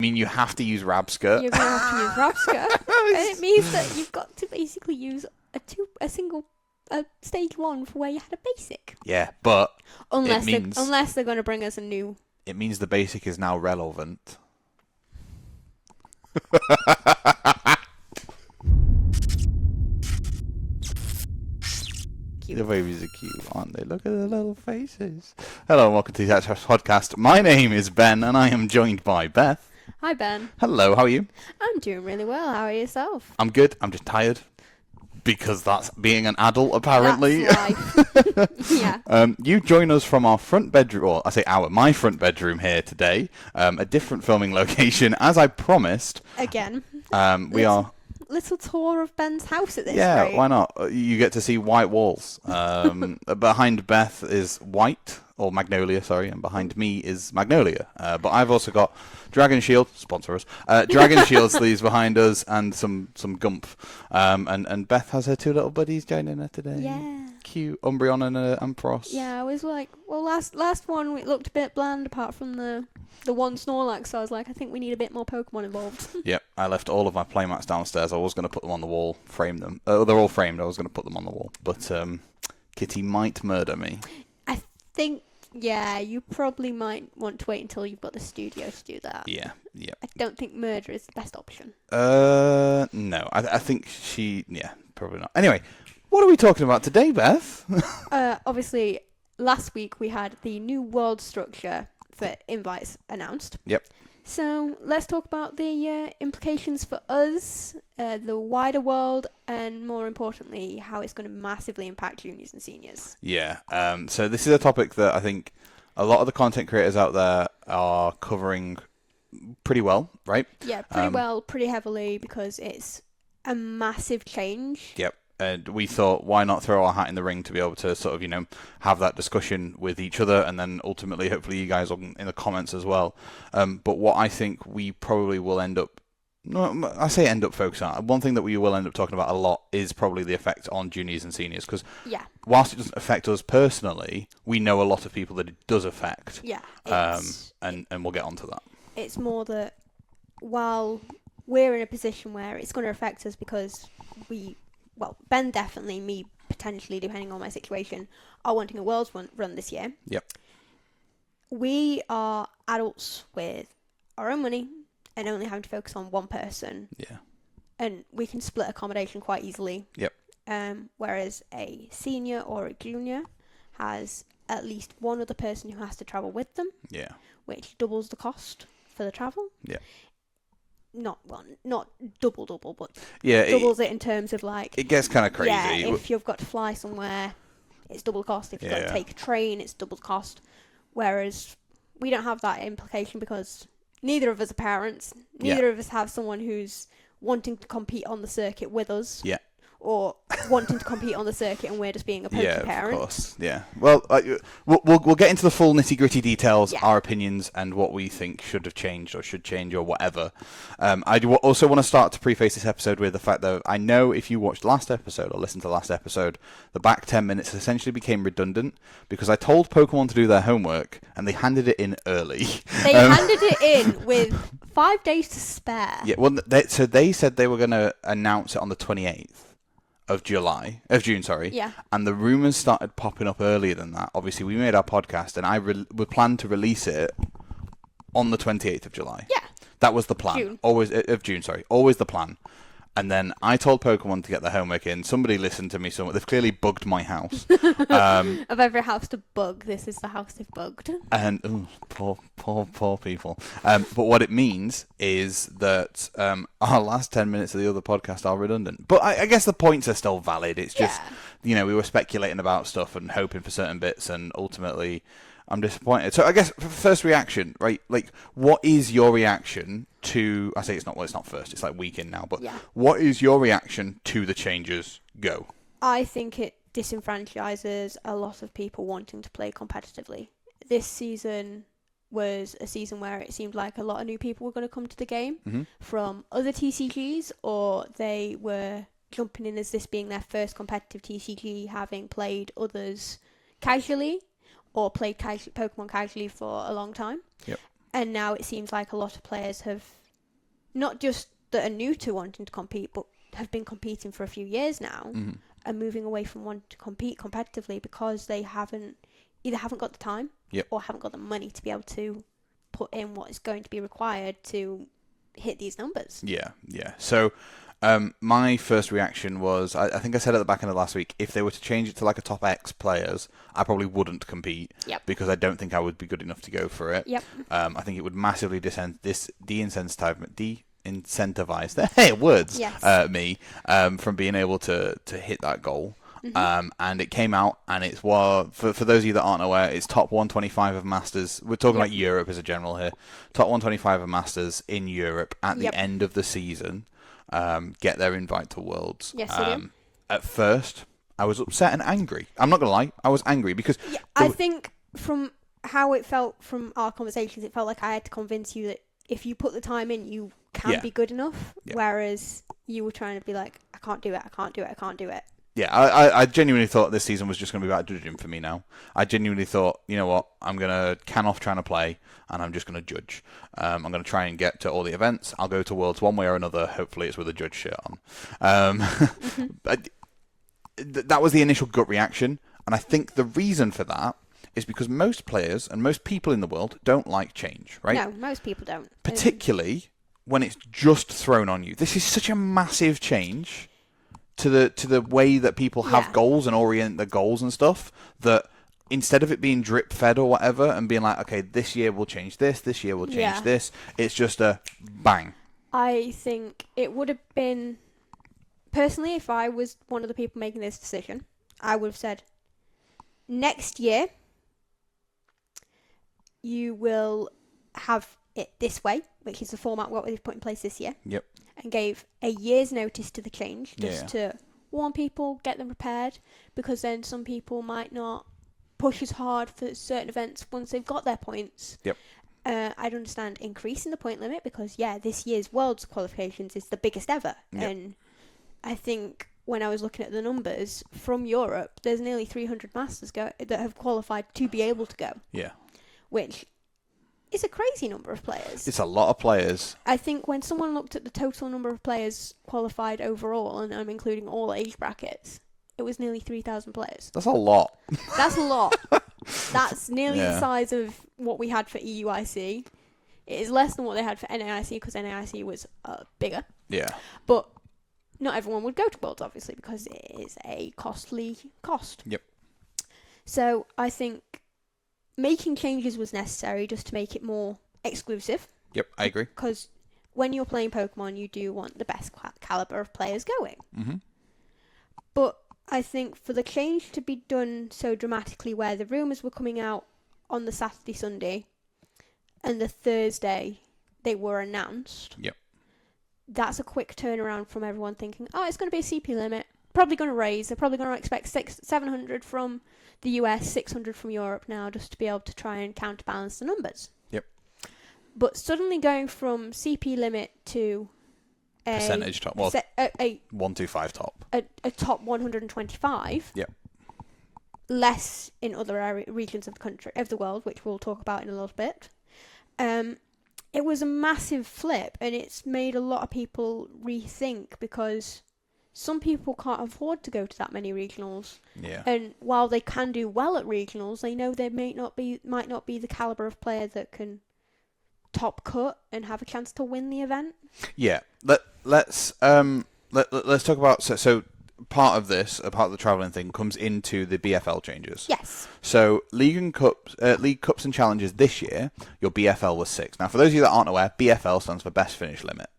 I mean, you have to use Rabska. You're going to have to use Rabska. And it means that you've got to basically use a single stage 1 for where you had a basic. Yeah, but unless they're going to bring us a new... It means the basic is now relevant. The babies are cute, aren't they? Look at their little faces. Hello and welcome to the Attach Podcast. My name is Ben and I am joined by Beth. Hi, Ben. Hello, how are you? I'm doing really well. How are yourself? I'm good. I'm just tired. Because that's being an adult, apparently. That's life. Yeah. You join us from our front bedroom, or I say my front bedroom here today. A different filming location, as I promised. Again. We are... Little tour of Ben's house at this Yeah, rate. why not? You get to see white walls. Behind Beth is white, or Magnolia, sorry, and behind me is Magnolia. But I've also got Dragon Shield, sponsor us, Dragon Shield sleeves behind us, and some Gump. And Beth has her two little buddies joining her today. Yeah. Cute, Umbreon and Ampharos. Yeah, I was like, well, last one it looked a bit bland apart from the one Snorlax, so I was like, I think we need a bit more Pokemon involved. Yep, I left all of my playmats downstairs. I was going to put them on the wall, frame them. They're all framed. I was going to put them on the wall, but Kitty might murder me. I think, yeah, you probably might want to wait until you've got the studio to do that. Yeah. I don't think murder is the best option. No, I think probably not. Anyway, what are we talking about today, Beth? Obviously, last week we had the new world structure for invites announced. Yep. So let's talk about the implications for us, the wider world, and more importantly, how it's going to massively impact juniors and seniors. Yeah. So this is a topic that I think a lot of the content creators out there are covering pretty well, right? Yeah, pretty well, pretty heavily, because it's a massive change. Yep. And we thought, why not throw our hat in the ring to be able to sort of, have that discussion with each other, and then ultimately, hopefully, you guys in the comments as well. But what I think we probably will end up focusing on. One thing that we will end up talking about a lot is probably the effect on juniors and seniors, because whilst it doesn't affect us personally, we know a lot of people that it does affect. Yeah. And we'll get onto that. It's more that while we're in a position where it's going to affect us because Ben definitely, me potentially, depending on my situation, are wanting a Worlds run this year. Yep. We are adults with our own money and only having to focus on one person. Yeah. And we can split accommodation quite easily. Yep. Whereas a senior or a junior has at least one other person who has to travel with them. Yeah. Which doubles the cost for the travel. Yeah. Not double, but yeah, doubles it in terms of like... It gets kind of crazy. Yeah, if you've got to fly somewhere, it's double the cost. If you've got to take a train, it's double the cost. Whereas we don't have that implication because neither of us are parents. Neither of us have someone who's wanting to compete on the circuit with us. Yeah. Or wanting to compete on the circuit and we're just being a poker parent. Yeah, of course. Yeah. Well, we'll get into the full nitty-gritty details, our opinions, and what we think should have changed or should change or whatever. I do also want to start to preface this episode with the fact that I know if you watched last episode or listened to last episode, the back 10 minutes essentially became redundant because I told Pokemon to do their homework and they handed it in early. They handed it in with 5 days to spare. Yeah. Well, so they said they were going to announce it on the 28th. Of June, sorry. Yeah. And the rumours started popping up earlier than that. Obviously, we made our podcast, and we planned to release it on the 28th of July. Yeah. That was the plan. June. Always the plan. And then I told Pokemon to get their homework in. Somebody listened to me somewhere. They've clearly bugged my house. Of every house to bug, this is the house they've bugged. And poor people. But what it means is that our last 10 minutes of the other podcast are redundant. But I guess the points are still valid. It's just, we were speculating about stuff and hoping for certain bits, and ultimately I'm disappointed. So I guess first reaction, right? Like, what is your reaction to... I say it's not first. It's like week in now. But what is your reaction to the changes? Go. I think it disenfranchises a lot of people wanting to play competitively. This season was a season where it seemed like a lot of new people were going to come to the game from other TCGs, or they were jumping in as this being their first competitive TCG, having played others casually or played Pokemon casually for a long time. Yep. And now it seems like a lot of players have, not just that are new to wanting to compete, but have been competing for a few years now, are moving away from wanting to compete competitively because they either haven't got the time or haven't got the money to be able to put in what is going to be required to hit these numbers. Yeah. So my first reaction was, I think I said at the back end of last week, if they were to change it to like a top X players, I probably wouldn't compete because I don't think I would be good enough to go for it. I think it would massively de-incentivize me from being able to hit that goal. And it came out, and it's for those of you that aren't aware, it's top 125 of Masters. We're talking about Europe as a general here. Top 125 of Masters in Europe at the end of the season get their invite to Worlds. Yes, they do. At first, I was upset and angry. I'm not gonna lie, I was angry because I think from how it felt from our conversations, it felt like I had to convince you that if you put the time in, you can be good enough. Whereas you were trying to be like, I can't do it. Yeah, I genuinely thought this season was just going to be about judging for me now. I genuinely thought, you know what, I'm going to can off trying to play, and I'm just going to judge. I'm going to try and get to all the events. I'll go to Worlds one way or another. Hopefully it's with a judge shirt on. But that was the initial gut reaction, and I think the reason for that is because most players and most people in the world don't like change, right? No, most people don't. Particularly when it's just thrown on you. This is such a massive change to the way that people have goals and orient their goals and stuff, that instead of it being drip fed or whatever and being like, okay, this year we'll change this year we'll change this, it's just a bang. I think it would have been, personally, if I was one of the people making this decision, I would have said, next year you will have it this way, which is the format what we've put in place this year. Yep. And gave a year's notice to the change, just to warn people, get them prepared, because then some people might not push as hard for certain events once they've got their points. Yep. I'd understand increasing the point limit because, this year's Worlds qualifications is the biggest ever. Yep. And I think when I was looking at the numbers from Europe, there's nearly 300 Masters that have qualified to be able to go. Yeah. Which is a crazy number of players. It's a lot of players. I think when someone looked at the total number of players qualified overall, and I'm including all age brackets, it was nearly 3,000 players. That's a lot. That's a lot. That's nearly the size of what we had for EUIC. It is less than what they had for NAIC because NAIC was bigger. Yeah. But not everyone would go to Worlds, obviously, because it is a costly cost. Yep. So I think making changes was necessary just to make it more exclusive. Yep, I agree. Because when you're playing Pokemon, you do want the best caliber of players going. Mm-hmm. But I think for the change to be done so dramatically, where the rumours were coming out on the Saturday, Sunday, and the Thursday they were announced. Yep. That's a quick turnaround from everyone thinking, oh, it's going to be a CP limit. Probably going to raise. They're probably going to expect 700 from the US, 600 from Europe now, just to be able to try and counterbalance the numbers. Yep. But suddenly going from CP limit to a percentage top, well, a 125 top, a top 125. Yep. Less in other regions of the country, of the world, which we'll talk about in a little bit. It was a massive flip, and it's made a lot of people rethink because some people can't afford to go to that many regionals. Yeah. And while they can do well at regionals, they know they might not be the caliber of player that can top cut and have a chance to win the event. Yeah. Let's talk about so part of the travelling thing comes into the BFL changes. Yes. So League Cups and Challenges this year, your BFL was 6. Now, for those of you that aren't aware, BFL stands for Best Finish Limit.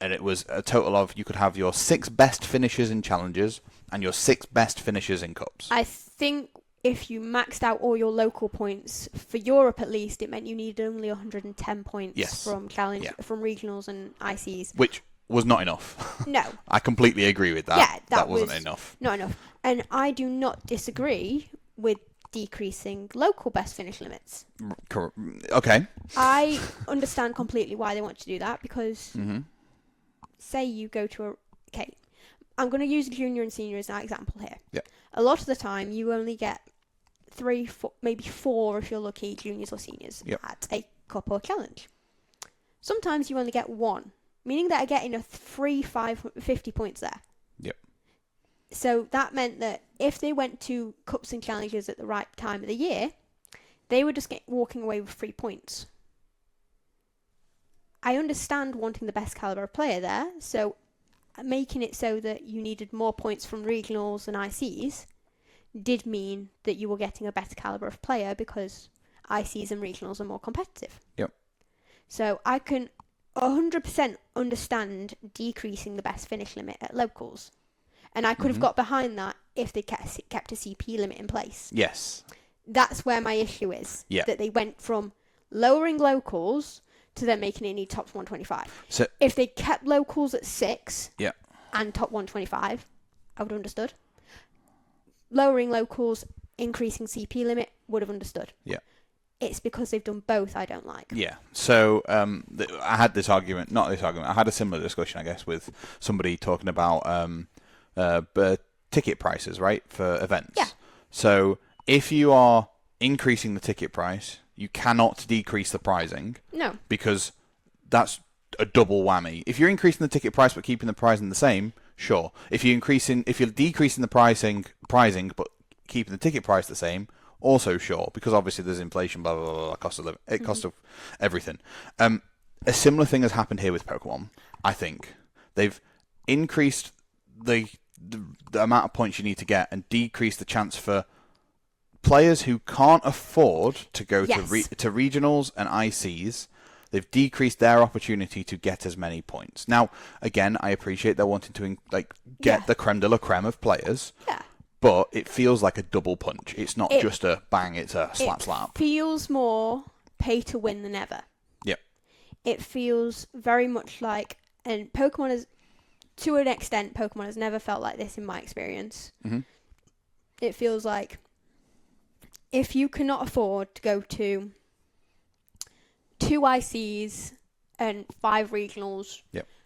And it was a total of, you could have your 6 best finishers in Challenges and your 6 best finishers in Cups. I think if you maxed out all your local points, for Europe at least, it meant you needed only 110 points from from regionals and ICs. Which was not enough. No. I completely agree with that. Yeah, that wasn't enough. Not enough. And I do not disagree with decreasing local best finish limits. Okay. I understand completely why they want to do that because say you go to I'm going to use junior and senior as an example here. Yeah. A lot of the time you only get 3, 4, maybe 4 if you're lucky, juniors or seniors at a cup or challenge. Sometimes you only get one, meaning that I get enough free 50 points there. Yep. So that meant that if they went to cups and challenges at the right time of the year, they were just walking away with 3 points. I understand wanting the best caliber of player there, so making it so that you needed more points from regionals and ICs did mean that you were getting a better caliber of player because ICs and regionals are more competitive. Yep. So I can 100% understand decreasing the best finish limit at locals. And I could have got behind that if they kept a CP limit in place. Yes. That's where my issue is. Yeah. That they went from lowering locals to then making it need top 125. So if they kept locals at 6 yeah. and top 125, I would have understood. Lowering locals, increasing CP limit, would have understood. Yeah. It's because they've done both I don't like. Yeah. So I had this argument, not this argument, I had a similar discussion, I guess, with somebody talking about ticket prices, right, for events. Yeah. So if you are increasing the ticket price, you cannot decrease the pricing. No. Because that's a double whammy. If you're increasing the ticket price but keeping the pricing the same, sure. If you're decreasing the pricing but keeping the ticket price the same, also sure. Because obviously there's inflation, blah blah blah, blah cost of living, cost of everything. A similar thing has happened here with Pokemon. I think they've increased the amount of points you need to get and decreased the chance for players who can't afford to go to regionals and ICs. They've decreased their opportunity to get as many points. Now, again, I appreciate they're wanting to get the creme de la creme of players. Yeah. But it feels like a double punch. It's not just a bang, it's a slap. It feels more pay to win than ever. Yep. It feels very much like, and Pokemon is, to an extent, Pokemon has never felt like this in my experience. Mm-hmm. It feels like if you cannot afford to go to 2 ICs and 5 regionals,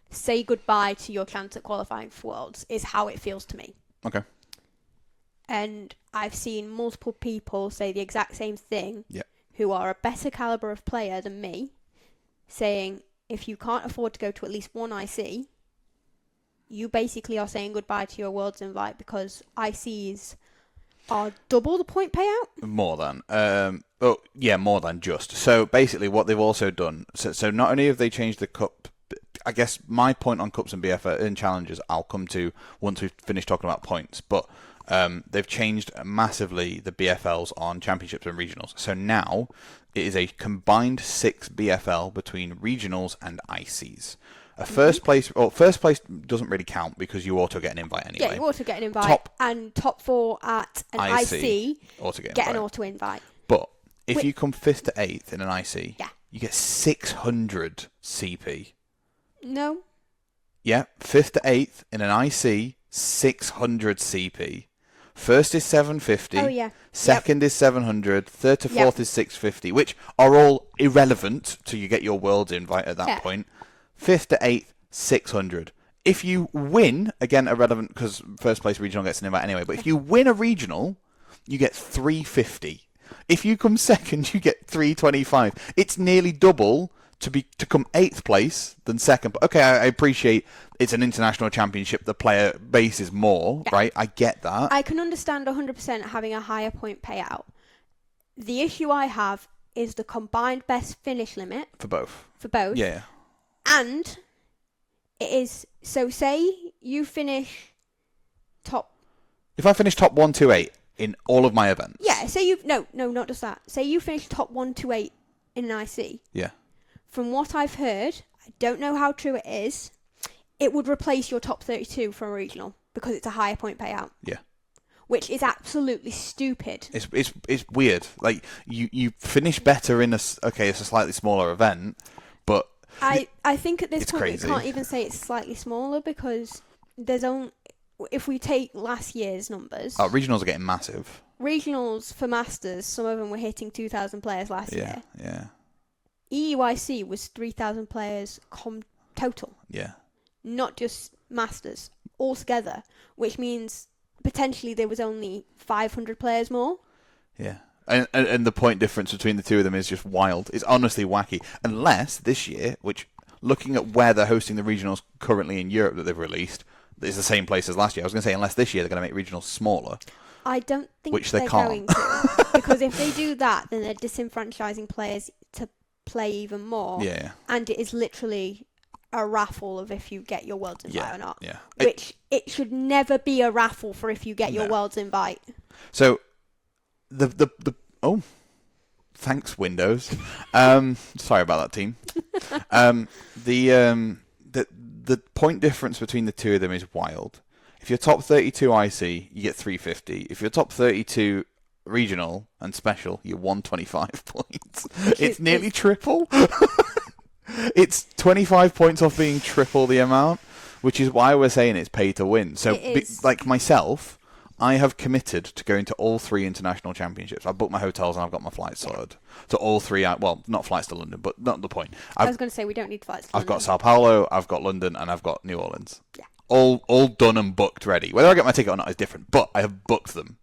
say goodbye to your chance at qualifying for Worlds, is how it feels to me. Okay. And I've seen multiple people say the exact same thing, Yep. who are a better caliber of player than me, saying if you can't afford to go to at least 1 IC, you basically are saying goodbye to your Worlds invite because ICs are double the point payout? More than. More than just. So basically what they've also done, so not only have they changed the cup, I guess my point on cups and BF and challenges I'll come to once we've finished talking about points, but they've changed massively the BFLs on championships and regionals. So now it is a combined 6 BFL between regionals and ICs. First place doesn't really count because you auto get an invite anyway. Yeah, you auto get an invite, and top 4 at an IC get an auto invite. But if you come 5th to 8th in an IC, you get 600 CP. No. Yeah, 5th to 8th in an IC, 600 CP. First is 750. Oh, yeah. Second is 700. Third to fourth is 650, which are all irrelevant till you get your Worlds invite at that point. 5th to 8th, 600. If you win, again, irrelevant because first place regional gets an invite anyway, but if you win a regional, you get 350. If you come second, you get 325. It's nearly double to come 8th place than second. But okay, I appreciate it's an international championship. The player base is more, right? I get that. I can understand 100% having a higher point payout. The issue I have is the combined best finish limit. For both. Yeah. And it is, so say you finish top... If I finish top 128 in all of my events. Yeah, say you... No, not just that. Say you finish top 128 in an IC. Yeah. From what I've heard, I don't know how true it is, it would replace your top 32 from a regional because it's a higher point payout. Yeah. Which is absolutely stupid. It's weird. Like, you finish better in it's a slightly smaller event, but... I think at this point crazy. We can't even say it's slightly smaller because there's only... If we take last year's numbers... Oh, regionals are getting massive. Regionals for Masters, some of them were hitting 2,000 players last year. Yeah. EUIC was 3,000 players total. Yeah. Not just Masters, altogether, which means potentially there was only 500 players more. Yeah. And the point difference between the two of them is just wild. It's honestly wacky. Unless this year, which looking at where they're hosting the regionals currently in Europe that they've released, is the same place as last year. I was going to say, unless this year they're going to make regionals smaller. I don't think which they they're can't. going to. Because if they do that, then they're disenfranchising players to play even more. Yeah. And it is literally a raffle of if you get your Worlds invite or not. Yeah. Which it should never be a raffle for if you get your Worlds invite. So, thanks Windows. Sorry about that, team. The point difference between the two of them is wild. If you're top 32 IC, you get 350. If you're top 32 regional and special, you're 125 points. It's nearly triple. It's 25 points off being triple the amount, which is why we're saying it's pay to win. So, like myself, I have committed to going to all 3 international championships. I've booked my hotels and I've got my flights sorted. So all 3, well, not flights to London, but not the point. I was going to say we don't need flights to London. I've got Sao Paulo, I've got London, and I've got New Orleans. Yeah. All done and booked ready. Whether I get my ticket or not is different, but I have booked them.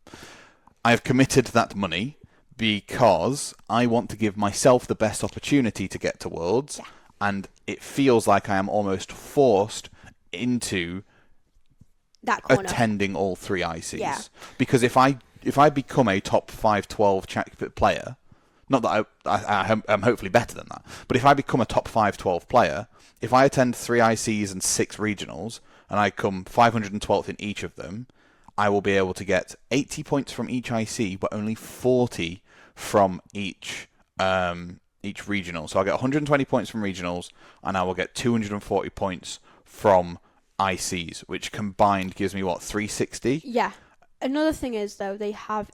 I have committed that money because I want to give myself the best opportunity to get to Worlds, and it feels like I am almost forced into that corner. Attending all 3 ICs. Yeah. Because if I become a top 5-12 player, not that I'm hopefully better than that, but if I become a top 5-12 player, if I attend 3 ICs and 6 regionals, and I come 512th in each of them, I will be able to get 80 points from each IC, but only 40 from each regional. So I'll get 120 points from regionals, and I will get 240 points from ICs, which combined gives me, 360? Yeah. Another thing is, though, they have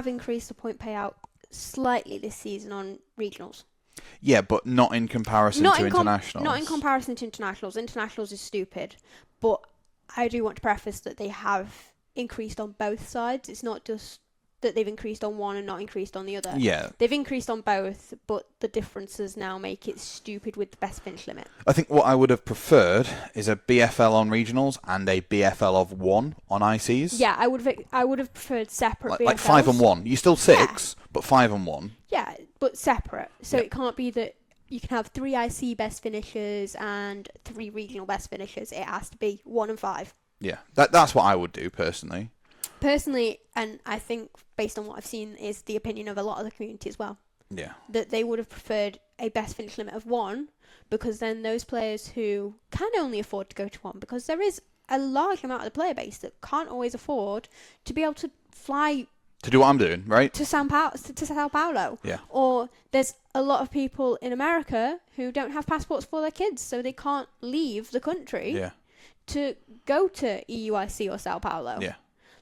increased the point payout slightly this season on regionals. Yeah, but not in comparison to internationals. Not in comparison to internationals. Internationals is stupid. But I do want to preface that they have increased on both sides. It's not just that they've increased on one and not increased on the other. Yeah. They've increased on both, but the differences now make it stupid with the best finish limit. I think what I would have preferred is a BFL on regionals and a BFL of 1 on ICs. Yeah, I would have preferred separate BFLs. Like 5 and 1. You're still 6, but 5 and 1. Yeah, but separate. So it can't be that you can have 3 IC best finishers and 3 regional best finishers. It has to be 1 and 5. Yeah, that's what I would do personally. Personally, and I think based on what I've seen, is the opinion of a lot of the community as well. Yeah. That they would have preferred a best finish limit of 1, because then those players who can only afford to go to 1, because there is a large amount of the player base that can't always afford to be able to fly to do what I'm doing, right? To Sao Paulo. Yeah. Or there's a lot of people in America who don't have passports for their kids, so they can't leave the country to go to EUIC or Sao Paulo. Yeah.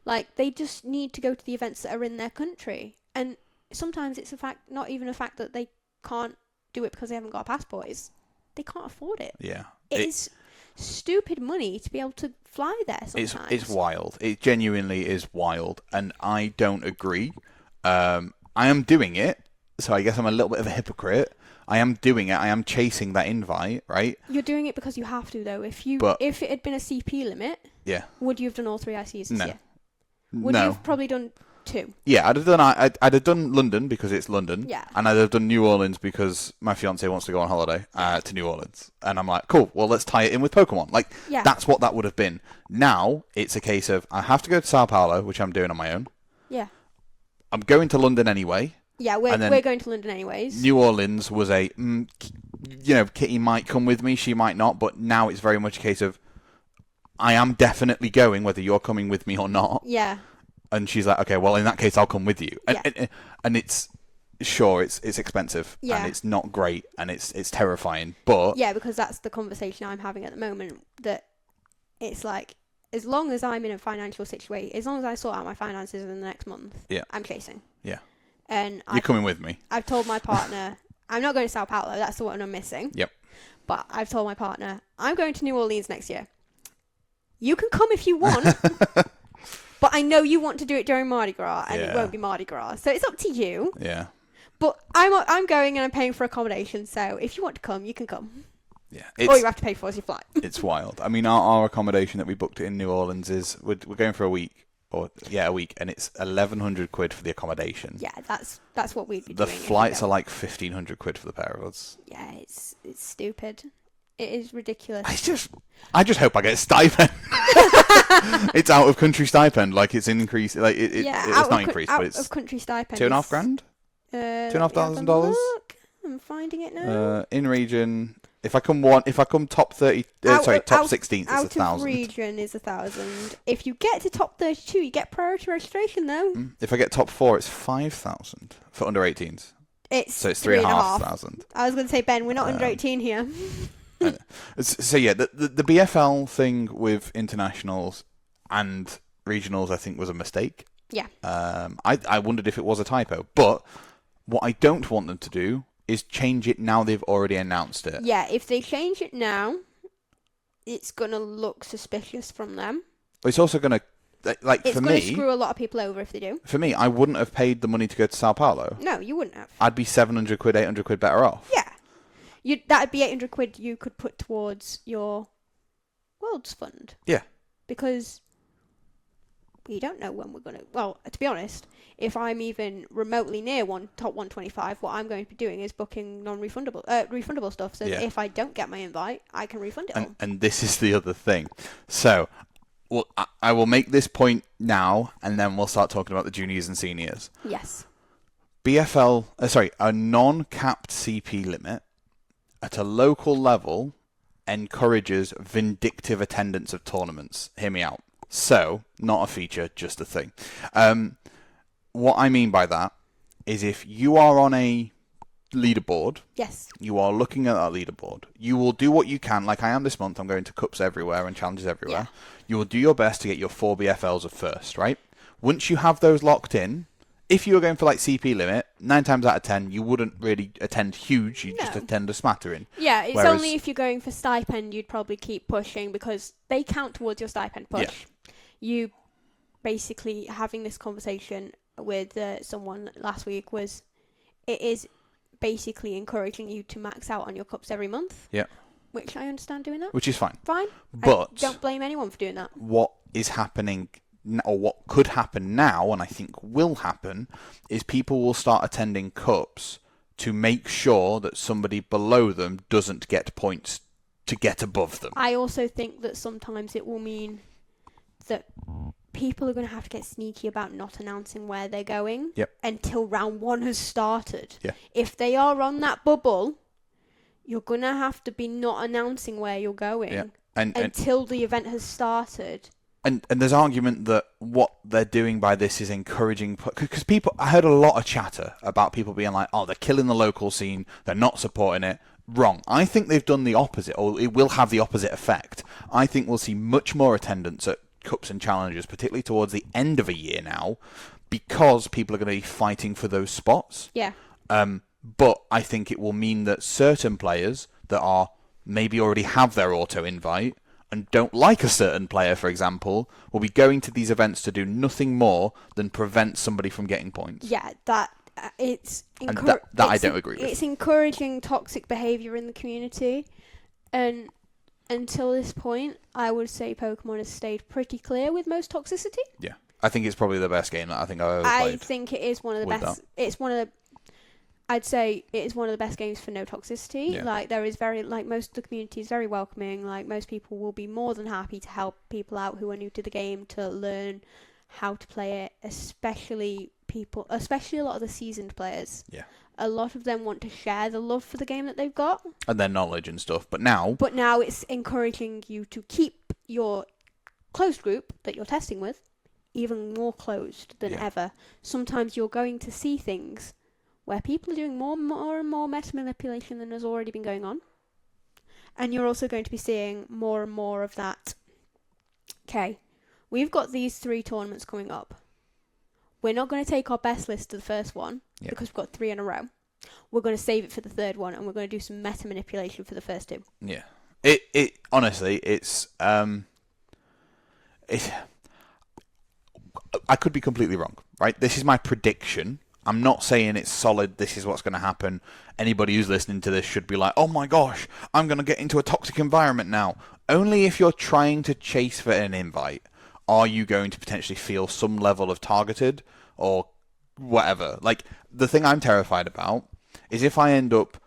Like, they just need to go to the events that are in their country. And sometimes it's not even a fact that they can't do it because they haven't got a passport. It's they can't afford it. Yeah. It's stupid money to be able to fly there sometimes. It's wild. It genuinely is wild. And I don't agree. I am doing it, so I guess I'm a little bit of a hypocrite. I am doing it. I am chasing that invite, right? You're doing it because you have to, though. If it had been a CP limit, would you have done all 3 ICs this year? Would you have probably done 2? Yeah, I'd have done London because it's London. Yeah. And I'd have done New Orleans because my fiance wants to go on holiday to New Orleans. And I'm like, cool, well, let's tie it in with Pokemon. Like, that's what that would have been. Now, it's a case of I have to go to Sao Paulo, which I'm doing on my own. Yeah. I'm going to London anyway. Yeah, we're going to London anyways. New Orleans was Kitty might come with me, she might not. But now it's very much a case of I am definitely going, whether you're coming with me or not. Yeah. And she's like, okay, well, in that case, I'll come with you. And it's expensive, and it's not great, and it's terrifying. But yeah, because that's the conversation I'm having at the moment. That it's like, as long as I'm in a financial situation, as long as I sort out my finances in the next month, I'm chasing. Yeah. And you're coming with me. I've told my partner I'm not going to Sao Paulo. That's the one I'm missing. Yep. But I've told my partner I'm going to New Orleans next year. You can come if you want, but I know you want to do it during Mardi Gras, and it won't be Mardi Gras, so it's up to you. Yeah. But I'm going and I'm paying for accommodation, so if you want to come, you can come. Yeah. All you have to pay for is your flight. It's wild. I mean, our accommodation that we booked in New Orleans is we're going for a week, a week, and it's 1,100 quid for the accommodation. Yeah, that's what we'd be The doing. The flights are like 1,500 quid for the pair of us. Yeah, it's stupid. It is ridiculous. I just hope I get a stipend. It's out of country stipend, like it's increased. Like it's not increased, but it's out of country stipend. $2.5 grand. $2,500. I'm finding it now. In region, if I come top 30, top 16th, it's 1,000. Out of region is 1,000. If you get to top 32, you get priority registration though. If I get top 4, it's 5,000 for under 18s. So it's 3,500. I was going to say, Ben, we're not under 18 here. So yeah, the BFL thing with internationals and regionals, I think, was a mistake. Yeah. I wondered if it was a typo, but what I don't want them to do is change it now they've already announced it. Yeah, if they change it now, it's going to look suspicious from them. But it's also going to, like, it's for me... It's going to screw a lot of people over if they do. For me, I wouldn't have paid the money to go to Sao Paulo. No, you wouldn't have. I'd be 700 quid, 800 quid better off. Yeah. That'd be 800 quid you could put towards your Worlds fund. Yeah. Because we don't know when we're going to... Well, to be honest, if I'm even remotely near top 125, what I'm going to be doing is booking refundable stuff. So that if I don't get my invite, I can refund it all. And this is the other thing. So, well, I will make this point now, and then we'll start talking about the juniors and seniors. Yes. A non-capped CP limit at a local level encourages vindictive attendance of tournaments. Hear me out. So, not a feature, just a thing. What I mean by that is if you are on a leaderboard, yes, you are looking at that leaderboard, you will do what you can, like I am this month, I'm going to cups everywhere and challenges everywhere. Yeah. You will do your best to get your 4 BFLs of first, right? Once you have those locked in, if you were going for like CP limit, 9 times out of 10, you wouldn't really attend huge, you'd just attend a smattering. Yeah, it's only if you're going for stipend, you'd probably keep pushing because they count towards your stipend push. Yeah. You basically having this conversation with someone last week it is basically encouraging you to max out on your cups every month. Yeah. Which I understand doing that. Which is fine. Fine. But I don't blame anyone for doing that. What is happening, or what could happen now, and I think will happen, is people will start attending cups to make sure that somebody below them doesn't get points to get above them. I also think that sometimes it will mean that people are going to have to get sneaky about not announcing where they're going until round 1 has started. Yeah. If they are on that bubble, you're going to have to be not announcing where you're going until the event has started. And there's argument that what they're doing by this is encouraging... Because I heard a lot of chatter about people being like, oh, they're killing the local scene, they're not supporting it. Wrong. I think they've done the opposite, or it will have the opposite effect. I think we'll see much more attendance at cups and challenges, particularly towards the end of a year now, because people are going to be fighting for those spots. Yeah. But I think it will mean that certain players that are maybe already have their auto invite and don't like a certain player, for example, will be going to these events to do nothing more than prevent somebody from getting points. Yeah, that I don't agree with. It's encouraging toxic behaviour in the community, and until this point, I would say Pokemon has stayed pretty clear with most toxicity. Yeah, I think it's probably the best game that I think I've ever played. I think it is one of the best. I'd say it is one of the best games for no toxicity. Yeah. Like there is most of the community is very welcoming. Like most people will be more than happy to help people out who are new to the game to learn how to play it, especially a lot of the seasoned players. Yeah. A lot of them want to share the love for the game that they've got. And their knowledge and stuff. But now it's encouraging you to keep your closed group that you're testing with even more closed than ever. Sometimes you're going to see things where people are doing more and more meta manipulation than has already been going on. And you're also going to be seeing more and more of that. Okay, we've got these 3 tournaments coming up. We're not going to take our best list to the first one because we've got 3 in a row. We're going to save it for the third one, and we're going to do some meta manipulation for the first 2. Yeah. It honestly, it's I could be completely wrong, right? This is my prediction. I'm not saying it's solid, this is what's going to happen. Anybody who's listening to this should be like, oh my gosh, I'm going to get into a toxic environment now. Only if you're trying to chase for an invite. are you going to potentially feel some level of targeted or whatever? Like, the thing I'm terrified about is if I end up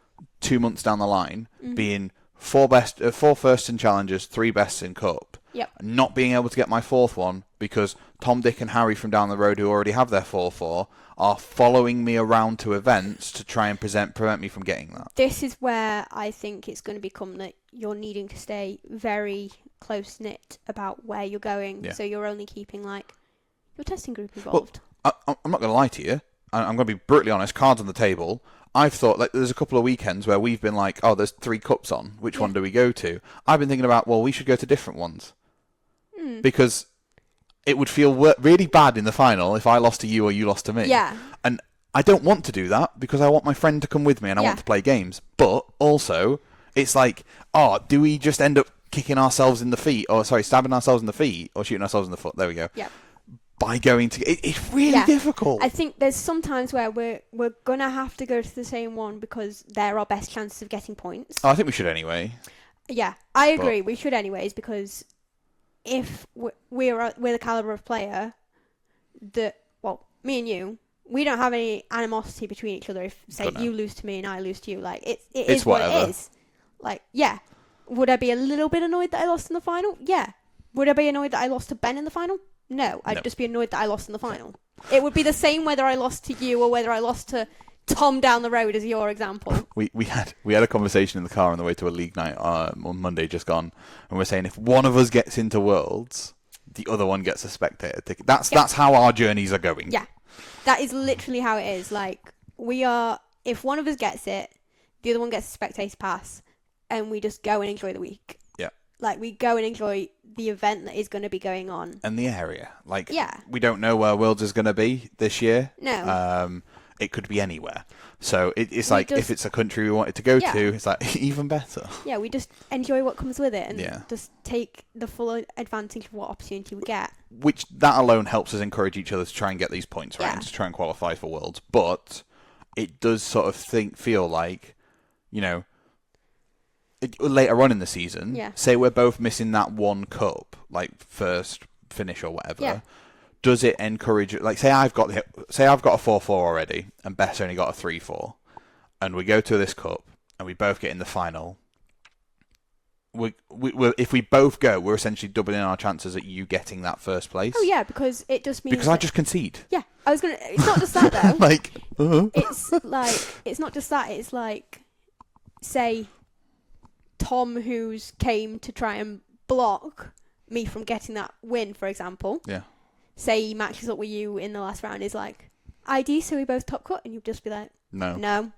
2 months down the line being four firsts in challenges, 3 bests in cup, not being able to get my 4th one because Tom, Dick and Harry from down the road who already have their 4-4 are following me around to events to try and prevent me from getting that. This is where I think it's going to become that you're needing to stay very close-knit about where you're going, so you're only keeping, like, your testing group involved. Well, I'm not going to lie to you. I'm going to be brutally honest, cards on the table. I've thought, like, there's a couple of weekends where we've been like, oh, there's 3 cups on. Which one do we go to? I've been thinking about, well, we should go to different ones. Because it would feel really bad in the final if I lost to you or you lost to me. Yeah. And I don't want to do that because I want my friend to come with me and I want to play games. But also, it's like, oh, do we just end up kicking ourselves in the feet? Or, sorry, stabbing ourselves in the feet or shooting ourselves in the foot? There we go. Yeah. By going to... It's really difficult. I think there's some times where we're going to have to go to the same one because they're our best chances of getting points. Oh, I think we should anyway. Yeah, I agree. We should anyways because if we're the caliber of player that, well, me and you, we don't have any animosity between each other. If, say, you lose to me and I lose to you, like, it is what it is. Like, yeah. Would I be a little bit annoyed that I lost in the final? Yeah. Would I be annoyed that I lost to Ben in the final? No. I'd just be annoyed that I lost in the final. It would be the same whether I lost to you or whether I lost to Tom down the road, as your example. We had a conversation in the car on the way to a league night on Monday just gone, and we're saying if one of us gets into Worlds, the other one gets a spectator ticket. That's how our journeys are going. Yeah, that is literally how it is. Like, we are, if one of us gets it, the other one gets a spectator pass, and we just go and enjoy the week. Yeah. Like, we go and enjoy the event that is going to be going on. And the area. Like, we don't know where Worlds is going to be this year. No. It could be anywhere. So it's like, if it's a country we wanted to go to, it's like, even better. Yeah, we just enjoy what comes with it and just take the full advantage of what opportunity we get. Which, that alone helps us encourage each other to try and get these points, right? And to try and qualify for Worlds. But it does sort of feel like, you know, later on in the season, say we're both missing that one cup, like first finish or whatever, does it encourage, like, say I've got a 4-4 already and Beth's only got a 3-4, and we go to this cup and we both get in the final. If we both go, we're essentially doubling our chances at you getting that first place. Oh yeah, because it just means I just concede. Yeah, I was gonna. It's not just that though. Like, it's like, it's not just that. It's like, say, Tom, who's came to try and block me from getting that win, for example. Yeah. Say he matches up with you in the last round, is like, ID, so we both top cut, and you'd just be like, no.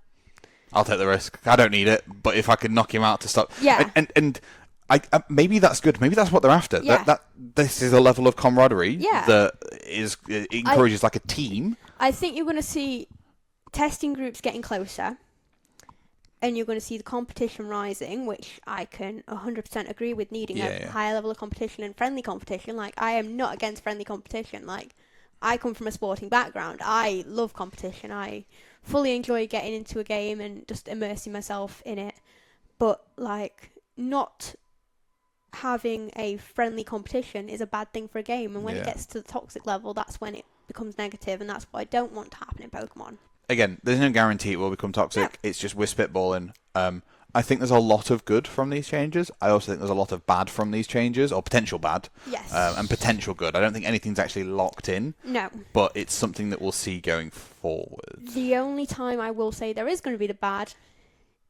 I'll take the risk. I don't need it, but if I can knock him out to stop, and I maybe that's good. Maybe that's what they're after. Yeah. That this is a level of camaraderie that encourages like a team. I think you're going to see testing groups getting closer. And you're going to see the competition rising, which I can 100% agree with, needing a higher level of competition and friendly competition. Like, I am not against friendly competition. Like, I come from a sporting background. I love competition. I fully enjoy getting into a game and just immersing myself in it. But, like, not having a friendly competition is a bad thing for a game. And when it gets to the toxic level, that's when it becomes negative. And that's what I don't want to happen in Pokemon. Again, there's no guarantee it will become toxic. It's just we're spitballing. I think there's a lot of good from these changes. I also think there's a lot of bad from these changes, or potential bad. Yes. And potential good. I don't think anything's actually locked in. No. But it's something that we'll see going forward. The only time I will say there is going to be the bad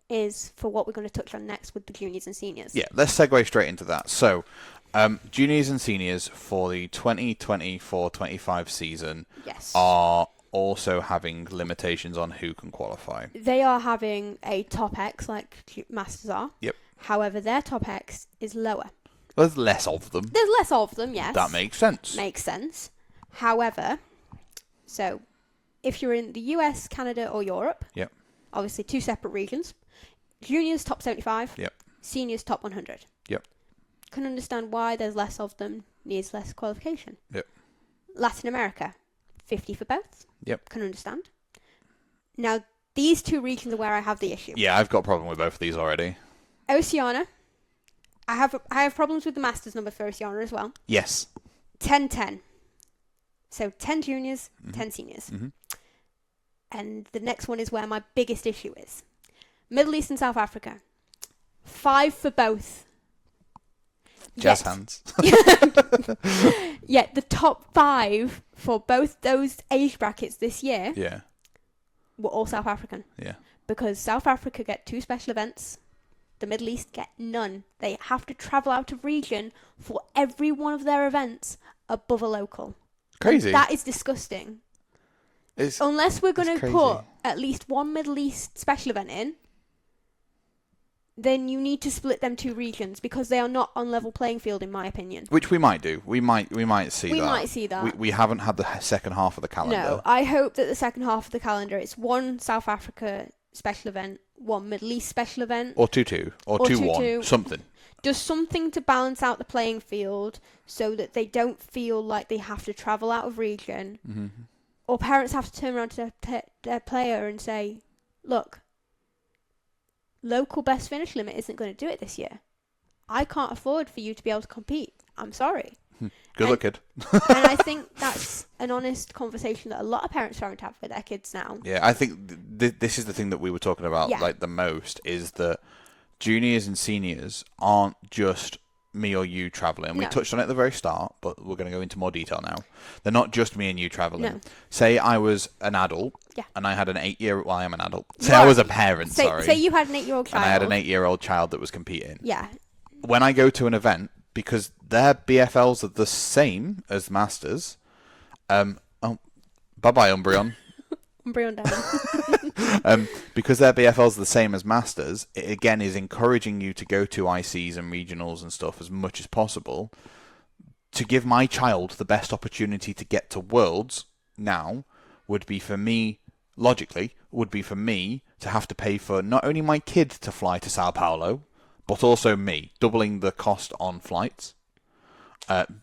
is for what we're going to touch on next with the juniors and seniors. Yeah, let's segue straight into that. So, juniors and seniors for the 2024-25 season are also having limitations on who can qualify. They are having a top X like Masters are. Yep. However, their top X is lower. There's less of them. There's less of them, yes. That makes sense. Makes sense. However, so if you're in the US, Canada, or Europe, obviously 2 separate regions. Juniors top 75. Yep. Seniors top 100. Yep. Can understand why there's less of them. Needs less qualification. Yep. Latin America, 50 for both. Yep. Can understand. Now, these 2 regions are where I have the issue. Yeah, I've got a problem with both of these already. Oceania. I have problems with the Masters number for Oceania as well. Yes. 10-10. So 10 juniors, 10 seniors. Mm-hmm. And the next one is where my biggest issue is. Middle East and South Africa. 5 for both. Jazz hands. Yet the top 5 for both those age brackets this year were all South African. Yeah. Because South Africa get 2 special events. The Middle East get none. They have to travel out of region for every one of their events above a local. Crazy. And that is disgusting. Unless we're going to put at least one Middle East special event in, then you need to split them 2 regions because they are not on level playing field, in my opinion. Which we might do. We might see that. We might see that. We haven't had the second half of the calendar. No, I hope that the second half of the calendar it's 1 South Africa special event, 1 Middle East special event. Or 2-2. Or 2-1. Something. Just something to balance out the playing field so that they don't feel like they have to travel out of region. Mm-hmm. Or parents have to turn around to their player and say, look, local best finish limit isn't going to do it this year. I can't afford for you to be able to compete. I'm sorry. Good luck, kid. And I think that's an honest conversation that a lot of parents are having to have with their kids now. Yeah, I think this is the thing that we were talking about like the most is that juniors and seniors aren't just me or you travelling. We touched on it at the very start, but we're going to go into more detail now. They're not just me and you travelling. No. Say I was an adult and I had an 8-year... Well, I am an adult. Say I was a parent, sorry. Say you had an 8-year-old child. And I had an 8-year-old child that was competing. Yeah. When I go to an event, because their BFLs are the same as Masters... bye-bye, Umbreon. Umbreon down. Because their BFLs are the same as Masters, it again is encouraging you to go to ICs and regionals and stuff as much as possible to give my child the best opportunity to get to Worlds now would be for me, logically, would be for me to have to pay for not only my kid to fly to Sao Paulo, but also me, doubling the cost on flights,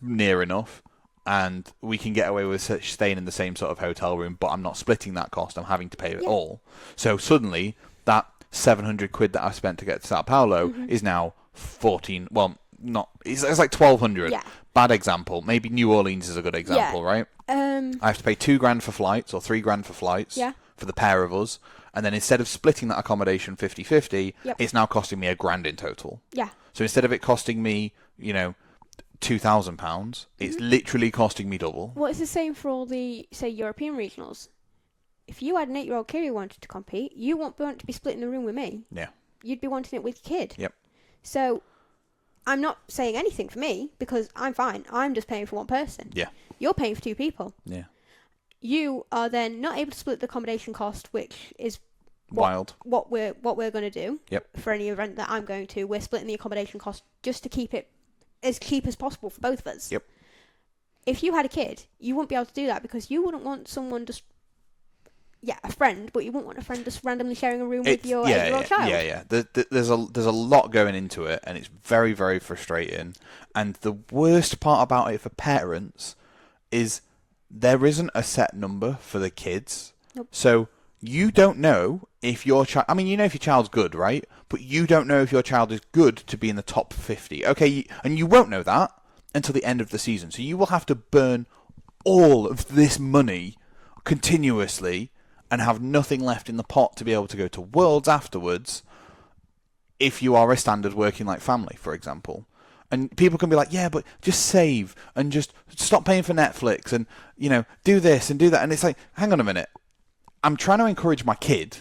near enough. And we can get away with staying in the same sort of hotel room, but I'm not splitting that cost. I'm having to pay it all. So suddenly, that 700 quid that I spent to get to Sao Paulo is now 14. Well, not. It's like 1,200. Yeah. Bad example. Maybe New Orleans is a good example, right? I have to pay $2,000 for flights or $3,000 for flights for the pair of us, and then instead of splitting that accommodation 50-50, it's now costing me $1,000 in total. Yeah. So instead of it costing me, £2,000, it's literally costing me double. Well, it's the same for all the, say, European regionals. If you had an 8-year-old kid who wanted to compete, you won't want to be splitting the room with me. Yeah. You'd be wanting it with your kid. Yep. So, I'm not saying anything for me, because I'm fine. I'm just paying for one person. Yeah. You're paying for 2 people. Yeah. You are then not able to split the accommodation cost, which is wild. What we're going to do. Yep. For any event that I'm going to, we're splitting the accommodation cost just to keep it as cheap as possible for both of us. Yep. If you had a kid, you wouldn't be able to do that because you wouldn't want someone just, a friend, but you wouldn't want a friend just randomly sharing a room with your 8-year-old child. Yeah. There's a lot going into it, and it's very, very frustrating. And the worst part about it for parents is there isn't a set number for the kids. Nope. So you don't know if your child... I mean, you know if your child's good, right? But you don't know if your child is good to be in the top 50. Okay, and you won't know that until the end of the season. So you will have to burn all of this money continuously and have nothing left in the pot to be able to go to Worlds afterwards if you are a standard working like family, for example. And people can be like, yeah, but just save and just stop paying for Netflix and, do this and do that. And it's like, hang on a minute. I'm trying to encourage my kid,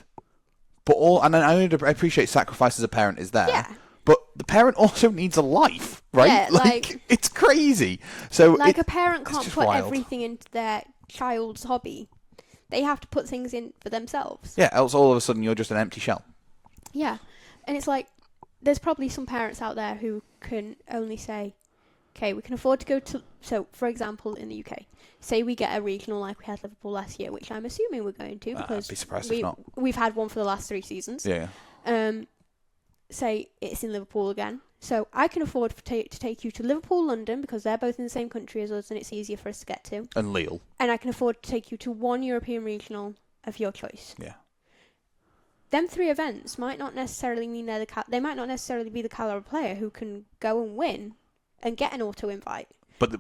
and I appreciate sacrifice as a parent is there. Yeah. But the parent also needs a life, right? Yeah, like it's crazy. So a parent can't put wild. Everything into their child's hobby. They have to put things in for themselves. Yeah, else all of a sudden you're just an empty shell. Yeah. And it's like, there's probably some parents out there who can only say, okay, we can afford to go to... So, for example, in the UK, say we get a regional like we had Liverpool last year, which I'm assuming we're going to because I'd be surprised if not. We've had one for the last 3 seasons. Yeah. Say it's in Liverpool again. So I can afford to take you to Liverpool, London, because they're both in the same country as us and it's easier for us to get to. And Lille. And I can afford to take you to one European regional of your choice. Yeah. Them 3 events might not necessarily mean they might not necessarily be the caliber player who can go and win and get an auto invite.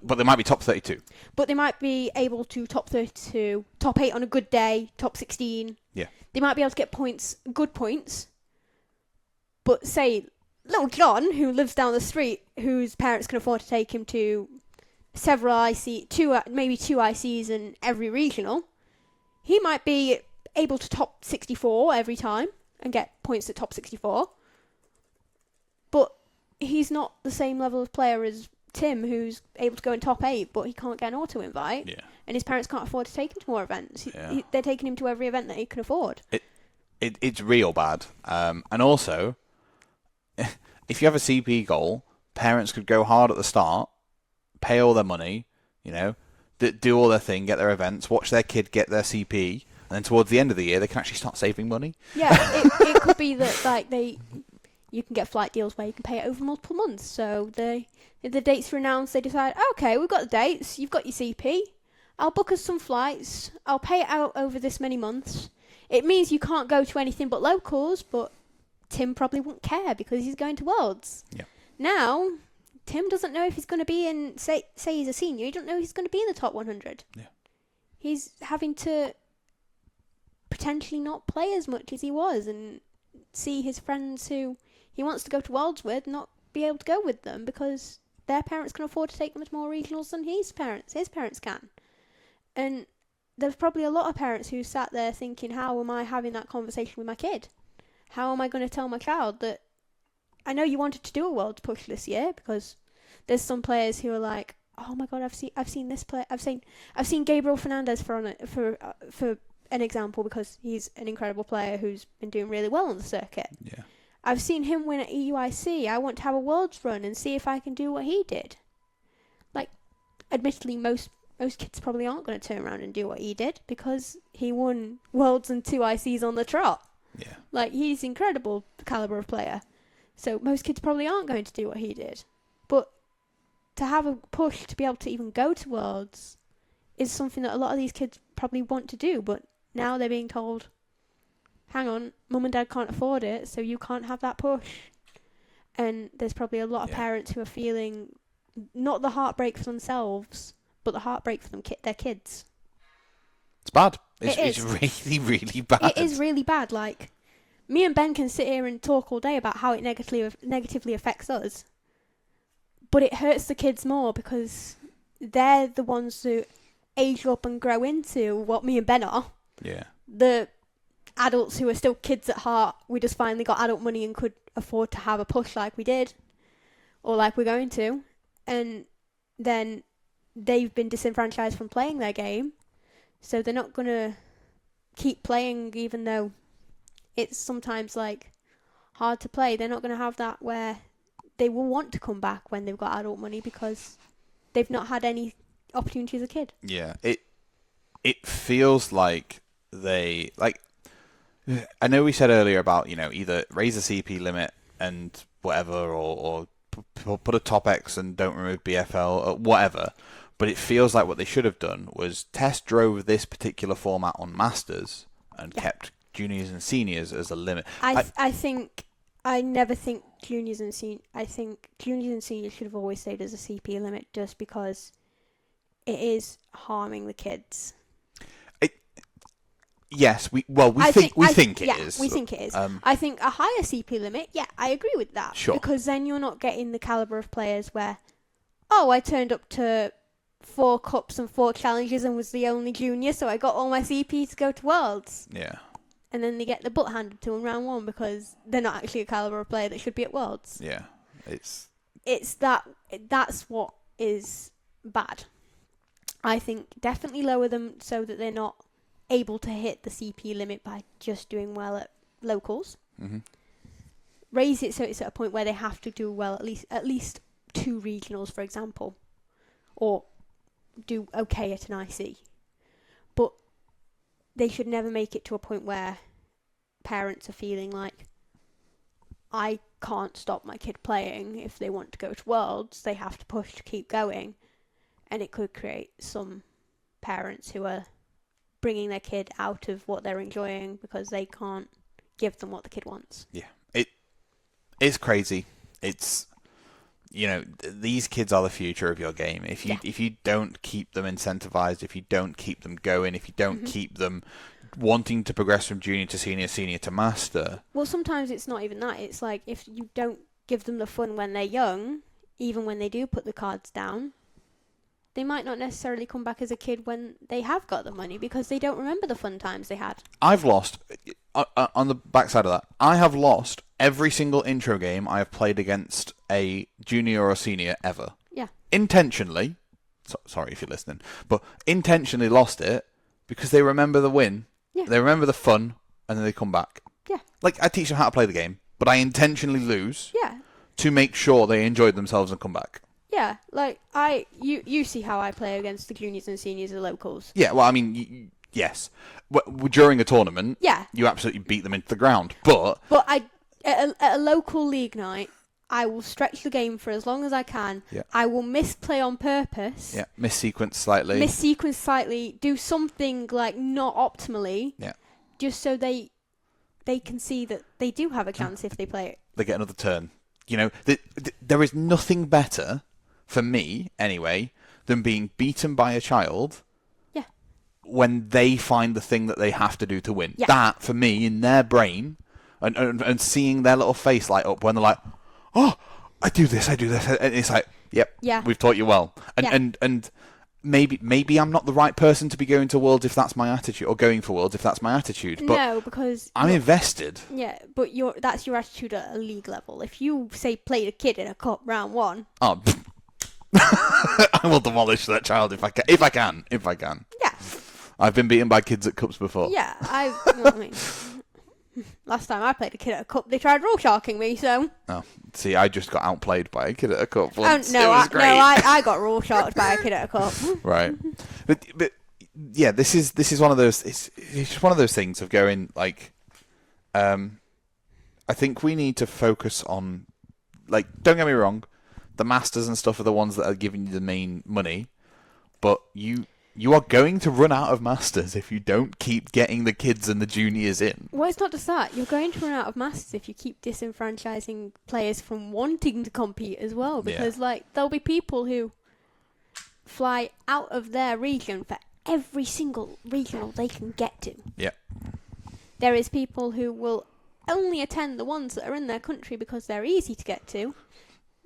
But they might be top 32. But they might be able to top 32, top 8 on a good day, top 16. Yeah. They might be able to get points, good points. But say, little John, who lives down the street, whose parents can afford to take him to several maybe two ICs in every regional, he might be able to top 64 every time and get points at top 64. But he's not the same level of player as Tim, who's able to go in top 8, but he can't get an auto invite. Yeah. And his parents can't afford to take him to more events. Yeah. They're taking him to every event that he can afford. It's real bad. And also, if you have a CP goal, parents could go hard at the start, pay all their money, do all their thing, get their events, watch their kid get their CP, and then towards the end of the year, they can actually start saving money. Yeah, it could be that you can get flight deals where you can pay it over multiple months. So if the dates are announced, they decide, okay, we've got the dates, you've got your CP, I'll book us some flights, I'll pay it out over this many months. It means you can't go to anything but locals, but Tim probably won't care because he's going to Worlds. Yeah. Now, Tim doesn't know if he's going to be in, say he's a senior, he doesn't know if he's going to be in the top 100. Yeah. He's having to potentially not play as much as he was and see his friends who he wants to go to Worlds with not be able to go with them because their parents can afford to take them to more regionals than his parents can. And there's probably a lot of parents who sat there thinking, how am I having that conversation with my kid? How am I going to tell my child that I know you wanted to do a Worlds push this year? Because there's some players who are like, oh my god, I've seen this player, I've seen Gabriel Fernandez for an example, because he's an incredible player who's been doing really well on the circuit. Yeah. I've seen him win at EUIC. I want to have a Worlds run and see if I can do what he did. Like, admittedly, most kids probably aren't going to turn around and do what he did because he won Worlds and 2 ICs on the trot. Yeah. Like, he's incredible caliber of player. So most kids probably aren't going to do what he did. But to have a push to be able to even go to Worlds is something that a lot of these kids probably want to do, but now they're being told, hang on, mum and dad can't afford it, so you can't have that push. And there's probably a lot of parents who are feeling not the heartbreak for themselves, but the heartbreak for their kids. It's bad. It's really, really bad. It is really bad. Like, me and Ben can sit here and talk all day about how it negatively affects us, but it hurts the kids more because they're the ones who age up and grow into what me and Ben are. Yeah. The adults who are still kids at heart, we just finally got adult money and could afford to have a push like we did, or like we're going to, and then they've been disenfranchised from playing their game, so they're not going to keep playing even though it's sometimes like hard to play. They're not going to have that where they will want to come back when they've got adult money because they've not had any opportunity as a kid. Yeah, it feels like they, like, I know we said earlier about, either raise the CP limit and whatever, or put a top X and don't remove BFL, or whatever, but it feels like what they should have done was test drove this particular format on Masters and kept juniors and seniors as a limit. I never think juniors and seniors. I think juniors and seniors should have always stayed as a CP limit just because it is harming the kids. Yes, we think it is. We think it is. I think a higher CP limit, I agree with that. Sure. Because then you're not getting the caliber of players where, I turned up to 4 cups and 4 challenges and was the only junior, so I got all my CP to go to Worlds. Yeah. And then they get the butt handed to them round 1 because they're not actually a caliber of player that should be at Worlds. Yeah. That's what is bad. I think definitely lower them so that they're not able to hit the CP limit by just doing well at locals. Mm-hmm. Raise it so it's at a point where they have to do well at least 2 regionals, for example, or do okay at an IC. But they should never make it to a point where parents are feeling like, I can't stop my kid playing. If they want to go to Worlds, they have to push to keep going. And it could create some parents who are bringing their kid out of what they're enjoying because they can't give them what the kid wants. Yeah, it's crazy. It's these kids are the future of your game. If you don't keep them incentivized, if you don't keep them going, if you don't keep them wanting to progress from junior to senior, senior to master. Well, sometimes it's not even that. It's like if you don't give them the fun when they're young, even when they do put the cards down, they might not necessarily come back as a kid when they have got the money because they don't remember the fun times they had. I've lost, on the backside of that, I have lost every single intro game I have played against a junior or a senior ever. Yeah. Intentionally, sorry if you're listening, but intentionally lost it because they remember the win, they remember the fun, and then they come back. Yeah. Like, I teach them how to play the game, but I intentionally lose to make sure they enjoyed themselves and come back. Yeah, like, you see how I play against the juniors and seniors of locals. Yeah, well, I mean, yes. During a tournament, you absolutely beat them into the ground, but at a local league night, I will stretch the game for as long as I can. Yeah. I will misplay on purpose. Yeah, missequence slightly. Do something, like, not optimally. Yeah. Just so they can see that they do have a chance if they play it. They get another turn. There is nothing better, for me anyway, than being beaten by a child when they find the thing that they have to do to win. Yeah. That, for me, in their brain, and seeing their little face light up when they're like, oh, I do this, and it's like, yep, we've taught you well. And maybe I'm not the right person to be going to Worlds if that's my attitude, or going for Worlds if that's my attitude. But no, because I'm invested. Yeah, but that's your attitude at a league level. If you, say, played a kid in a cup round 1... Oh, I will demolish that child if I can. Yeah. I've been beaten by kids at cups before. Yeah, I mean, last time I played a kid at a cup, they tried rule sharking me, so... Oh, see, I just got outplayed by a kid at a cup once. No, it was great. I got rule sharked by a kid at a cup. Right. But yeah, this is one of those... It's just one of those things of going, like... I think we need to focus on... Like, don't get me wrong, the masters and stuff are the ones that are giving you the main money, but you are going to run out of masters if you don't keep getting the kids and the juniors in. Well, it's not just that. You're going to run out of masters if you keep disenfranchising players from wanting to compete as well, because there'll be people who fly out of their region for every single regional they can get to. Yeah. There is people who will only attend the ones that are in their country because they're easy to get to.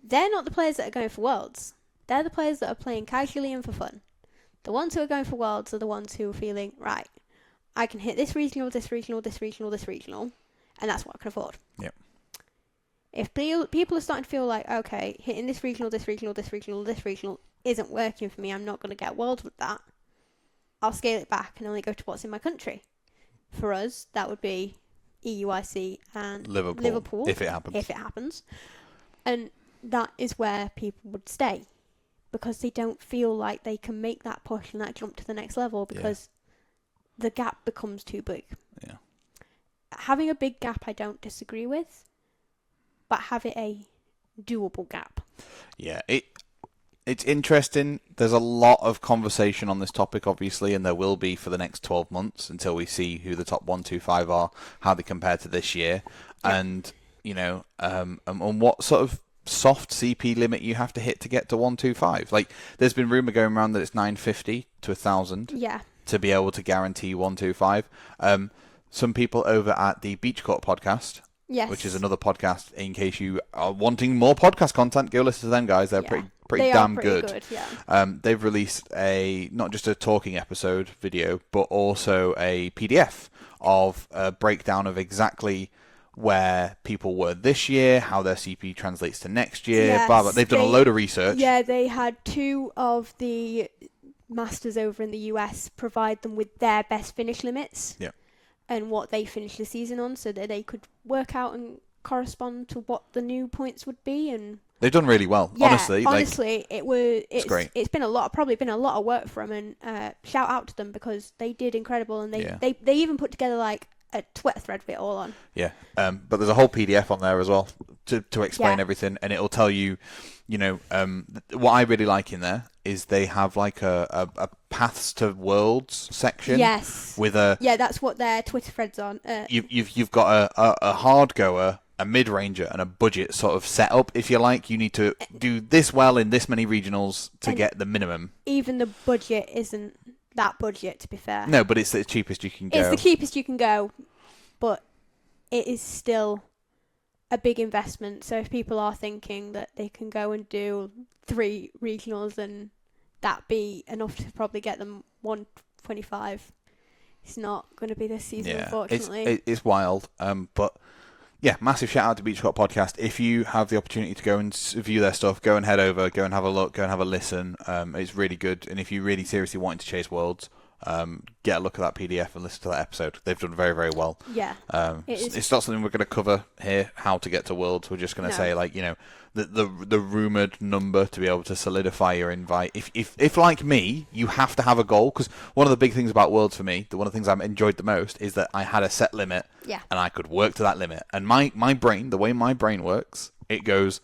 They're not the players that are going for Worlds. They're the players that are playing casually and for fun. The ones who are going for Worlds are the ones who are feeling, right, I can hit this regional, this regional, this regional, this regional, and that's what I can afford. Yep. If people are starting to feel like, okay, hitting this regional, this regional, this regional, this regional isn't working for me, I'm not going to get Worlds with that, I'll scale it back and only go to what's in my country. For us, that would be EUIC and Liverpool. If it happens. And that is where people would stay. Because they don't feel like they can make that push and that jump to the next level because the gap becomes too big. Yeah. Having a big gap I don't disagree with, but have it a doable gap. Yeah, it's interesting. There's a lot of conversation on this topic, obviously, and there will be for the next 12 months until we see who the top 1, 2, 5 are, how they compare to this year, and and what sort of soft CP limit you have to hit to get to 125. Like, there's been rumour going around that it's 950 to 1,000 to be able to guarantee 125. Some people over at the Beach Court podcast, which is another podcast, in case you are wanting more podcast content, go listen to them guys. They're pretty damn good. They've released not just a talking episode video, but also a PDF of a breakdown of exactly where people were this year, how their CP translates to next year, blah, blah. They've done a load of research. Yeah, they had 2 of the masters over in the US provide them with their best finish limits and what they finished the season on so that they could work out and correspond to what the new points would be. And they've done really well, honestly. It's great. It's been a lot of work for them, and shout out to them because they did incredible, and they even put together like a Twitter thread with it all on. Yeah, but there's a whole PDF on there as well to explain everything, and it'll tell you, what I really like in there is they have like a Paths to Worlds section. Yes. With that's what their Twitter thread's on. You've got a hard goer a mid-ranger and a budget sort of setup, if you like. You need to do this well in this many regionals to get the minimum. Even the budget isn't that budget, to be fair. No, but it's the cheapest you can go. It's the cheapest you can go, but it is still a big investment. So if people are thinking that they can go and do 3 regionals and that be enough to probably get them 125, it's not going to be this season, unfortunately. It's wild. But yeah, massive shout out to Beach Squad Podcast. If you have the opportunity to go and view their stuff, go and head over, go and have a look, go and have a listen. It's really good. And if you really seriously want to chase Worlds, get a look at that PDF and listen to that episode. They've done very, very well. Yeah. It's not something we're going to cover here, how to get to Worlds. We're just going to say, like, you know, the rumoured number to be able to solidify your invite. If like me, you have to have a goal, because one of the big things about Worlds for me, one of the things I've enjoyed the most, is that I had a set limit, and I could work to that limit. And my brain, the way my brain works, it goes,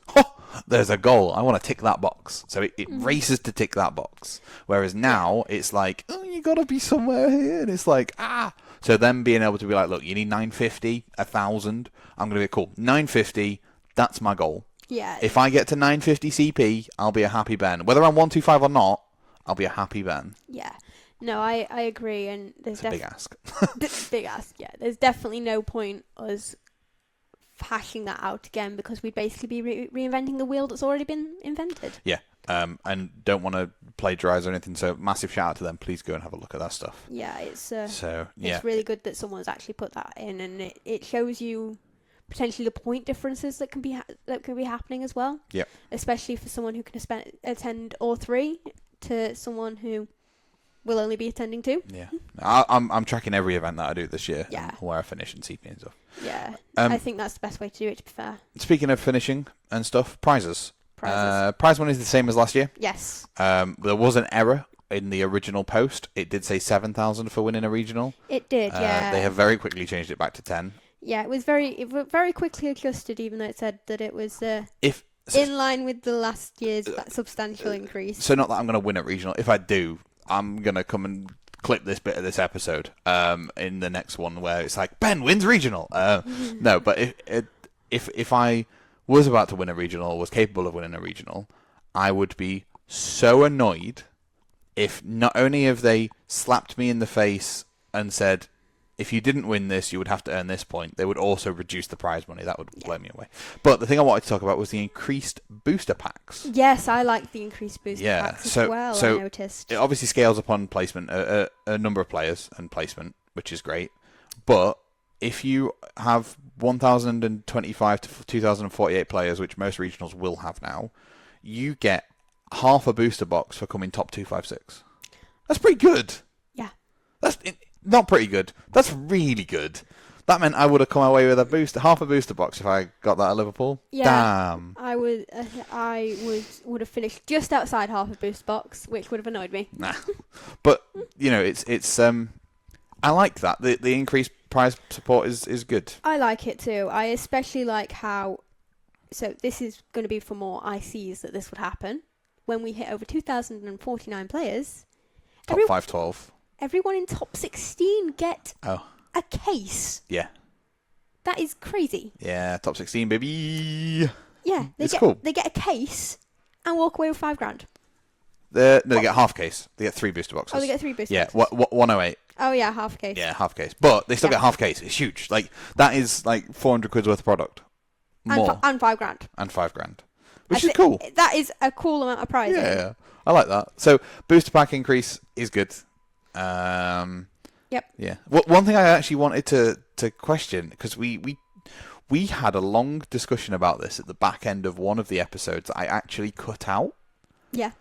there's a goal. I want to tick that box. So it races to tick that box. Whereas now, it's like, oh, you got to be somewhere here. And it's like, So then being able to be like, look, you need 950, 1,000. I'm going to be cool. 950, that's my goal. Yeah. If I get to 950 CP, I'll be a happy Ben. Whether I'm 125 or not, I'll be a happy Ben. Yeah. No, I agree. And there's a big ask. Big ask, yeah. There's definitely no point us hashing that out again, because we'd basically be reinventing the wheel that's already been invented. Yeah. And don't want to plagiarise or anything, so massive shout out to them. Please go and have a look at that stuff. Yeah, it's it's really good that someone's actually put that in, and it shows you potentially the point differences that can be happening as well. Yeah. Especially for someone who can attend all 3 to someone who will only be attending 2. Yeah. I'm tracking every event that I do this year. Yeah. Where I finish and CP and stuff. Yeah. I think that's the best way to do it, to be fair. Speaking of finishing and stuff, prizes. Prize money is the same as last year. Yes. There was an error in the original post. It did say 7,000 for winning a regional. It did, yeah. They have very quickly changed it back to 10. Yeah, it was very quickly adjusted, even though it said that it was in line with the last year's substantial increase. So not that I'm going to win a regional. If I do, I'm going to come and clip this bit of this episode in the next one where it's like, Ben wins regional. No, but if I was about to win a regional, was capable of winning a regional, I would be so annoyed if not only have they slapped me in the face and said, if you didn't win this, you would have to earn this point, they would also reduce the prize money. That would blow me away. But the thing I wanted to talk about was the increased booster packs. Yes, I like the increased booster packs as well, I noticed. It obviously scales upon placement, a number of players and placement, which is great. But if you have 1,025 to 2,048 players, which most regionals will have now, you get half a booster box for coming top 256. That's pretty good. Yeah. That's not pretty good. That's really good. That meant I would have come away with half a booster box if I got that at Liverpool. Yeah. Damn. I would have finished just outside half a booster box, which would have annoyed me. Nah. But you know, it's I like that. The increased prize support is good. I like it too. I especially like how. So this is going to be for more ICs that this would happen when we hit over 2,049 players. Top 512. Everyone in top 16 get a case. Yeah. That is crazy. Yeah, top 16, baby. Yeah, cool. They get a case and walk away with $5,000. No, they get half case. They get 3 booster boxes. Oh, they get 3 booster boxes. Yeah, 108. Oh, yeah, half case. Yeah, half case. But they still get half case. It's huge. Like, that is like 400 quid's worth of product. More. And $5,000. And $5,000. Which is cool. That is a cool amount of prize. Yeah. I like that. So, booster pack increase is good. Yep. Yeah. One thing I actually wanted to question, because we had a long discussion about this at the back end of one of the episodes that I actually cut out. Yeah.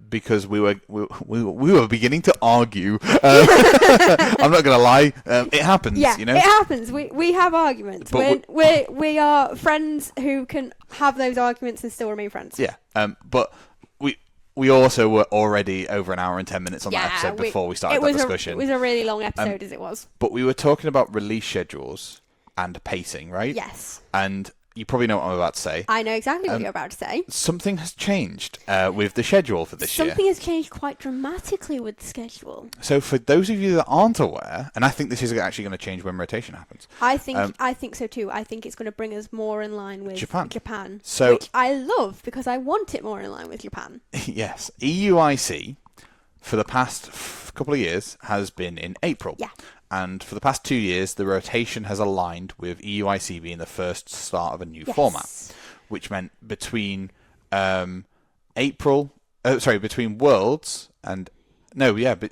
Because we were beginning to argue. I'm not gonna lie. It happens. Yeah, you know? It happens. We have arguments. We are friends who can have those arguments and still remain friends. Yeah. But we also were already over an hour and 10 minutes on that episode before we started that discussion. It was a really long episode as it was. But we were talking about release schedules and pacing, right? Yes. And you probably know what I'm about to say. I know exactly what you're about to say. Something has changed with the schedule for this year. Something has changed quite dramatically with the schedule. So for those of you that aren't aware, and I think this is actually going to change when rotation happens. I think so too. I think it's going to bring us more in line with Japan, so, which I love because I want it more in line with Japan. Yes, EUIC for the past couple of years has been in April. Yeah. And for the past 2 years, the rotation has aligned with EUIC being the first start of a new format, which meant between between Worlds and but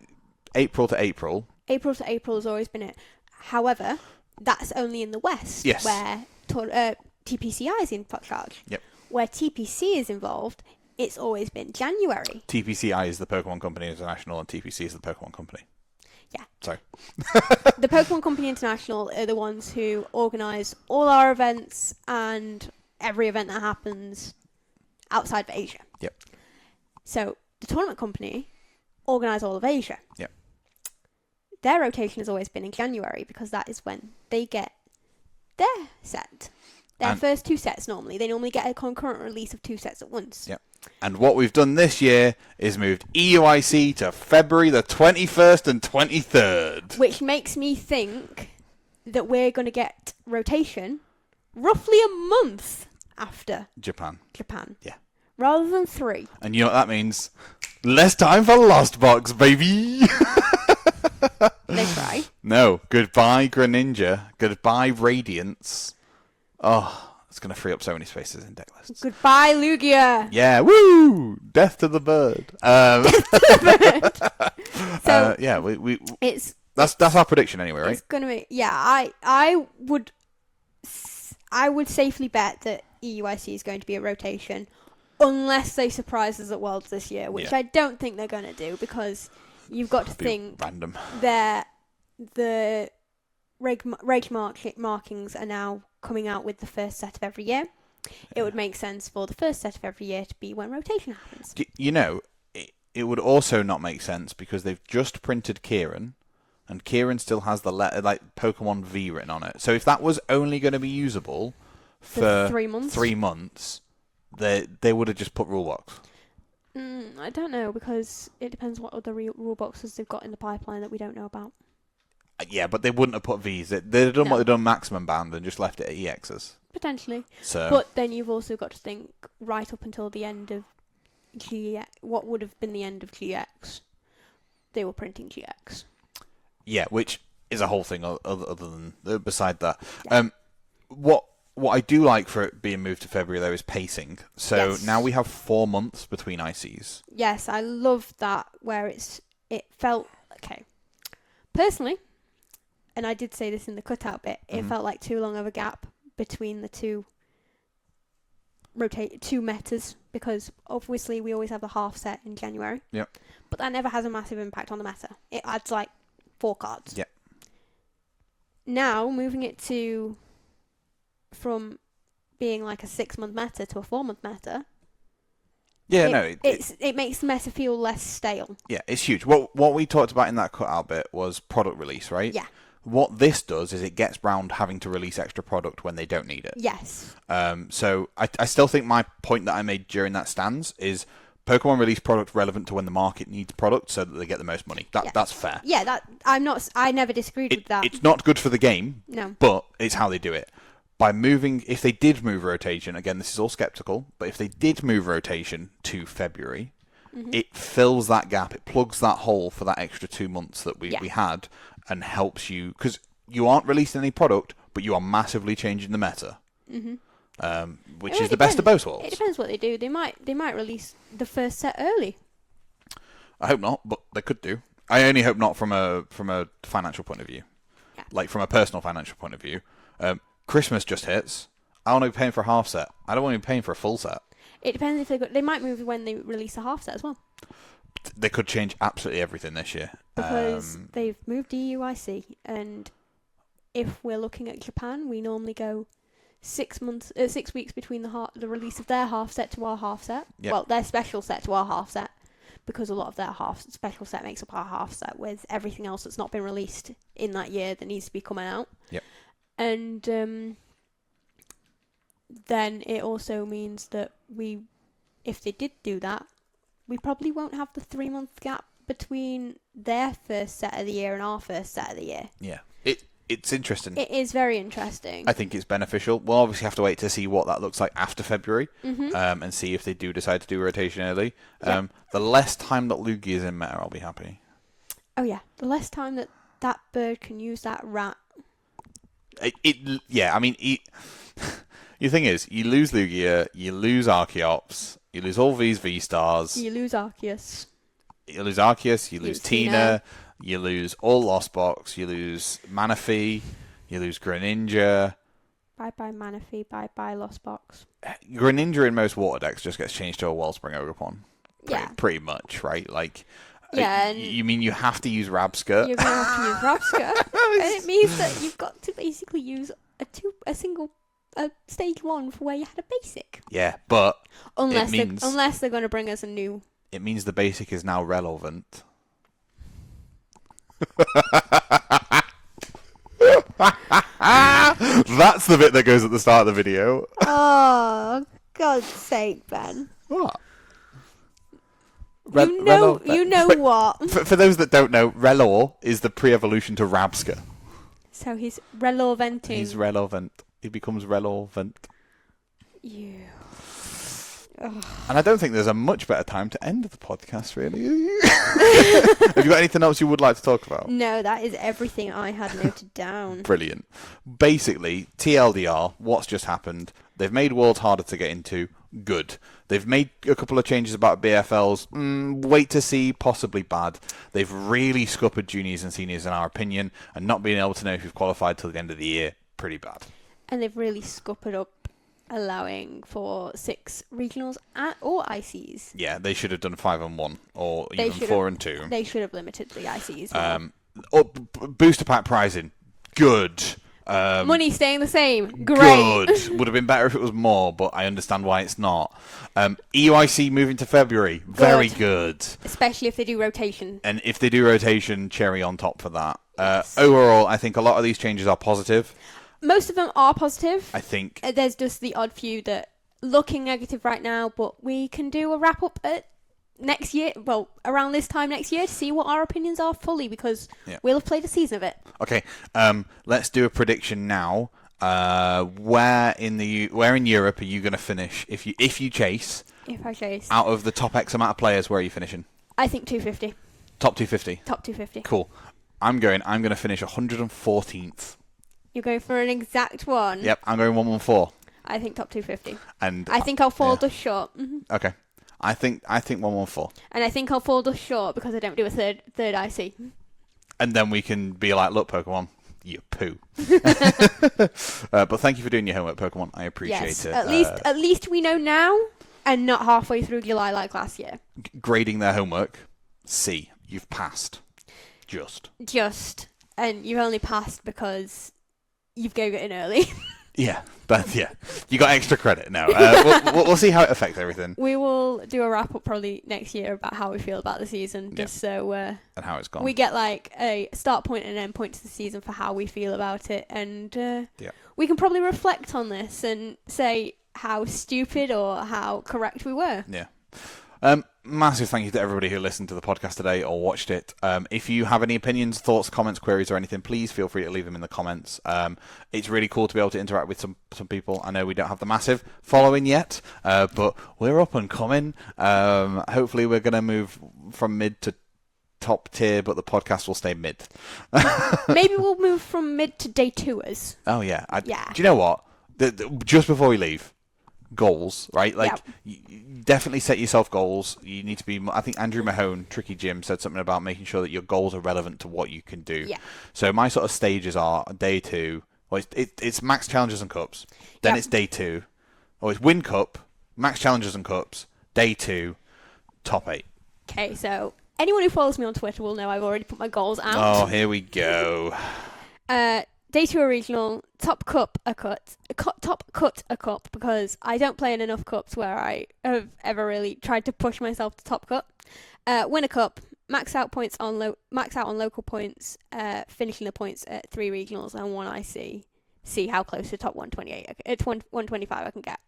April to April. April to April has always been it. However, that's only in the West, where TPCI is in charge. Yep. Where TPC is involved, it's always been January. TPCI is the Pokemon Company International, and TPC is the Pokemon Company. Yeah. Sorry. The Pokemon Company International are the ones who organise all our events and every event that happens outside of Asia. Yep. So the Tournament Company organise all of Asia. Yep. Their rotation has always been in January because that is when they get their set. Their first 2 sets normally. They normally get a concurrent release of 2 sets at once. Yep. And what we've done this year is moved EUIC to February the 21st and 23rd. Which makes me think that we're going to get rotation roughly a month after Japan. Yeah. Rather than 3. And you know what that means? Less time for Lost Box, baby! They try. No. Goodbye, Greninja. Goodbye, Radiance. Oh... It's going to free up so many spaces in deck lists. Goodbye, Lugia. Yeah, woo! Death to the bird. So that's our prediction anyway, right? It's going to be I would safely bet that EUIC is going to be a rotation, unless they surprise us at Worlds this year, which I don't think they're going to do because you've got to think random. The rage markings are now coming out with the first set of every year. It would make sense for the first set of every year to be when rotation happens. You know, it would also not make sense because they've just printed Kieran, and Kieran still has the letter like Pokemon V written on it. So if that was only going to be usable for 3 months, they would have just put rule box. I don't know because it depends what other rule boxes they've got in the pipeline that we don't know about. Yeah, but they wouldn't have put Vs. They'd done what they've done maximum bound and just left it at EXs. Potentially. So, but then you've also got to think right up until the end of GX. What would have been the end of GX? They were printing GX. Yeah, which is a whole thing other than beside that. Yeah. What I do like for it being moved to February though is pacing. So now we have 4 months between ICs. Yes, I love that where it felt okay. Personally, and I did say this in the cutout bit, it felt like too long of a gap between the two metas because obviously we always have the half set in January. Yep. But that never has a massive impact on the meta. It adds like 4 cards. Yeah. Now moving it from being like a 6-month meta to a 4-month meta. Yeah, it makes the meta feel less stale. Yeah, it's huge. What we talked about in that cutout bit was product release, right? Yeah. What this does is it gets round having to release extra product when they don't need it. Yes. So I still think my point that I made during that stands is Pokemon release product relevant to when the market needs product so that they get the most money. That's fair. Yeah, I never disagreed with that. It's not good for the game. No. But it's how they do it. If they did move rotation, again, this is all skeptical, but if they did move rotation to February, it fills that gap, it plugs that hole for that extra 2 months that we had and helps you, because you aren't releasing any product, but you are massively changing the meta, which is the best of both worlds. It depends what they do. They might release the first set early. I hope not, but they could do. I only hope not from a financial point of view. Yeah. Like from a personal financial point of view. Christmas just hits. I want to be paying for a half set. I don't want to be paying for a full set. It depends if they might move when they release a half set as well. They could change absolutely everything this year. Because they've moved EUIC, and if we're looking at Japan, we normally go 6 weeks between the release of their half set to our half set. Yep. Well, their special set to our half set, because a lot of their special set makes up our half set with everything else that's not been released in that year that needs to be coming out. Yep. And then it also means that if they did do that, we probably won't have the 3-month gap between their first set of the year and our first set of the year. Yeah. It's interesting. It is very interesting. I think it's beneficial. We'll obviously have to wait to see what that looks like after February, and see if they do decide to do rotation early. The less time that Lugia is in meta, I'll be happy. Oh yeah, the less time that bird can use that rat. Yeah, I mean, the thing is, you lose Lugia, you lose Archeops, you lose all these V-Stars. You lose Arceus. You lose Tina. You lose all Lost Box, you lose Manaphy, you lose Greninja. Bye-bye Manaphy, bye-bye Lost Box. Greninja in most water decks just gets changed to a Wellspring Ogerpon. Pretty much, right? Like, yeah. You mean you have to use Rabska? You're going to have to use Rabska. And it means that you've got to basically use a single stage 1 for where you had a basic. Yeah, but unless they're going to bring us a new... It means the basic is now relevant. That's the bit that goes at the start of the video. Oh, God's sake, Ben. What? You know what? For those that don't know, Relor is the pre-evolution to Rabska. So he's relorventing. He's relevant. He becomes relevant. You. And I don't think there's a much better time to end the podcast, really. Have you got anything else you would like to talk about? No, that is everything I had noted down. Brilliant. Basically, TLDR, what's just happened? They've made Worlds harder to get into. Good. They've made a couple of changes about BFLs. Wait to see, possibly bad. They've really scuppered juniors and seniors, in our opinion, and not being able to know if you've qualified till the end of the year, pretty bad. And they've really scuppered up allowing for 6 regionals or ICs. Yeah, they should have done 5 and 1, or even 4 and 2. They should have limited the ICs. Booster pack pricing, good. Money staying the same, great. Good. Would have been better if it was more, but I understand why it's not. EUIC moving to February, very good. Especially if they do rotation. And if they do rotation, cherry on top for that. Yes. Overall, I think a lot of these changes are positive. Most of them are positive. I think. There's just the odd few that looking negative right now, but we can do a wrap up at next year, well, around this time next year to see what our opinions are fully, because we'll have played a season of it. Okay, let's do a prediction now. Where in Europe are you going to finish if you chase? If I chase. Out of the top X amount of players, where are you finishing? I think 250. Top 250? Top 250. Cool. I'm going to finish 114th. You're going for an exact one? Yep, I'm going 114. I think top 250. And I think I'll fall just short. Mm-hmm. Okay. I think 114. And I think I'll fall just short because I don't do a third IC. And then we can be like, look, Pokemon, you poo. But thank you for doing your homework, Pokemon. I appreciate it. At least we know now, and not halfway through July like last year. Grading their homework, C. You've passed. Just. And you've only passed because you've gave it in early. Yeah, but you got extra credit now. We'll see how it affects everything. We will do a wrap up probably next year about how we feel about the season, just so and how it's gone. We get like a start point and end point to the season for how we feel about it, and we can probably reflect on this and say how stupid or how correct we were. Yeah. Massive thank you to everybody who listened to the podcast today or watched it. If you have any opinions, thoughts, comments, queries, or anything, please feel free to leave them in the comments. It's really cool to be able to interact with some people. I know we don't have the massive following yet, but we're up and coming. Hopefully we're going to move from mid to top tier, but the podcast will stay mid. Maybe we'll move from mid to day 2ers. Oh, yeah. Do you know what? Just before we leave, goals, right? Like, you definitely set yourself goals. You need to be. I think Andrew Mahone, Tricky Jim, said something about making sure that your goals are relevant to what you can do. Yeah. So my sort of stages are day 2. Well, it's max challenges and cups. Then it's day 2. Or it's win cup, max challenges and cups. Day 2, top 8. Okay, so anyone who follows me on Twitter will know I've already put my goals out. Oh, here we go. Day 2 a regional, top cut a cup, because I don't play in enough cups where I have ever really tried to push myself to top cut. Win a cup, max out on local points, finishing the points at 3 regionals and 1 IC. see how close to top 128, it's 125 I can get.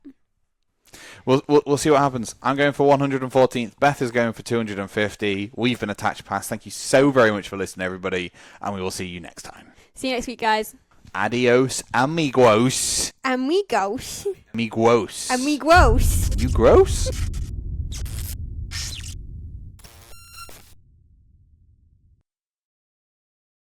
We'll see what happens. I'm going for 114th. Beth is going for 250. We've been Attach Pass. Thank you so very much for listening, everybody, and we will see you next time. See you next week, guys. Adios, amigos. Amigos. Amigos. Amigos. You gross?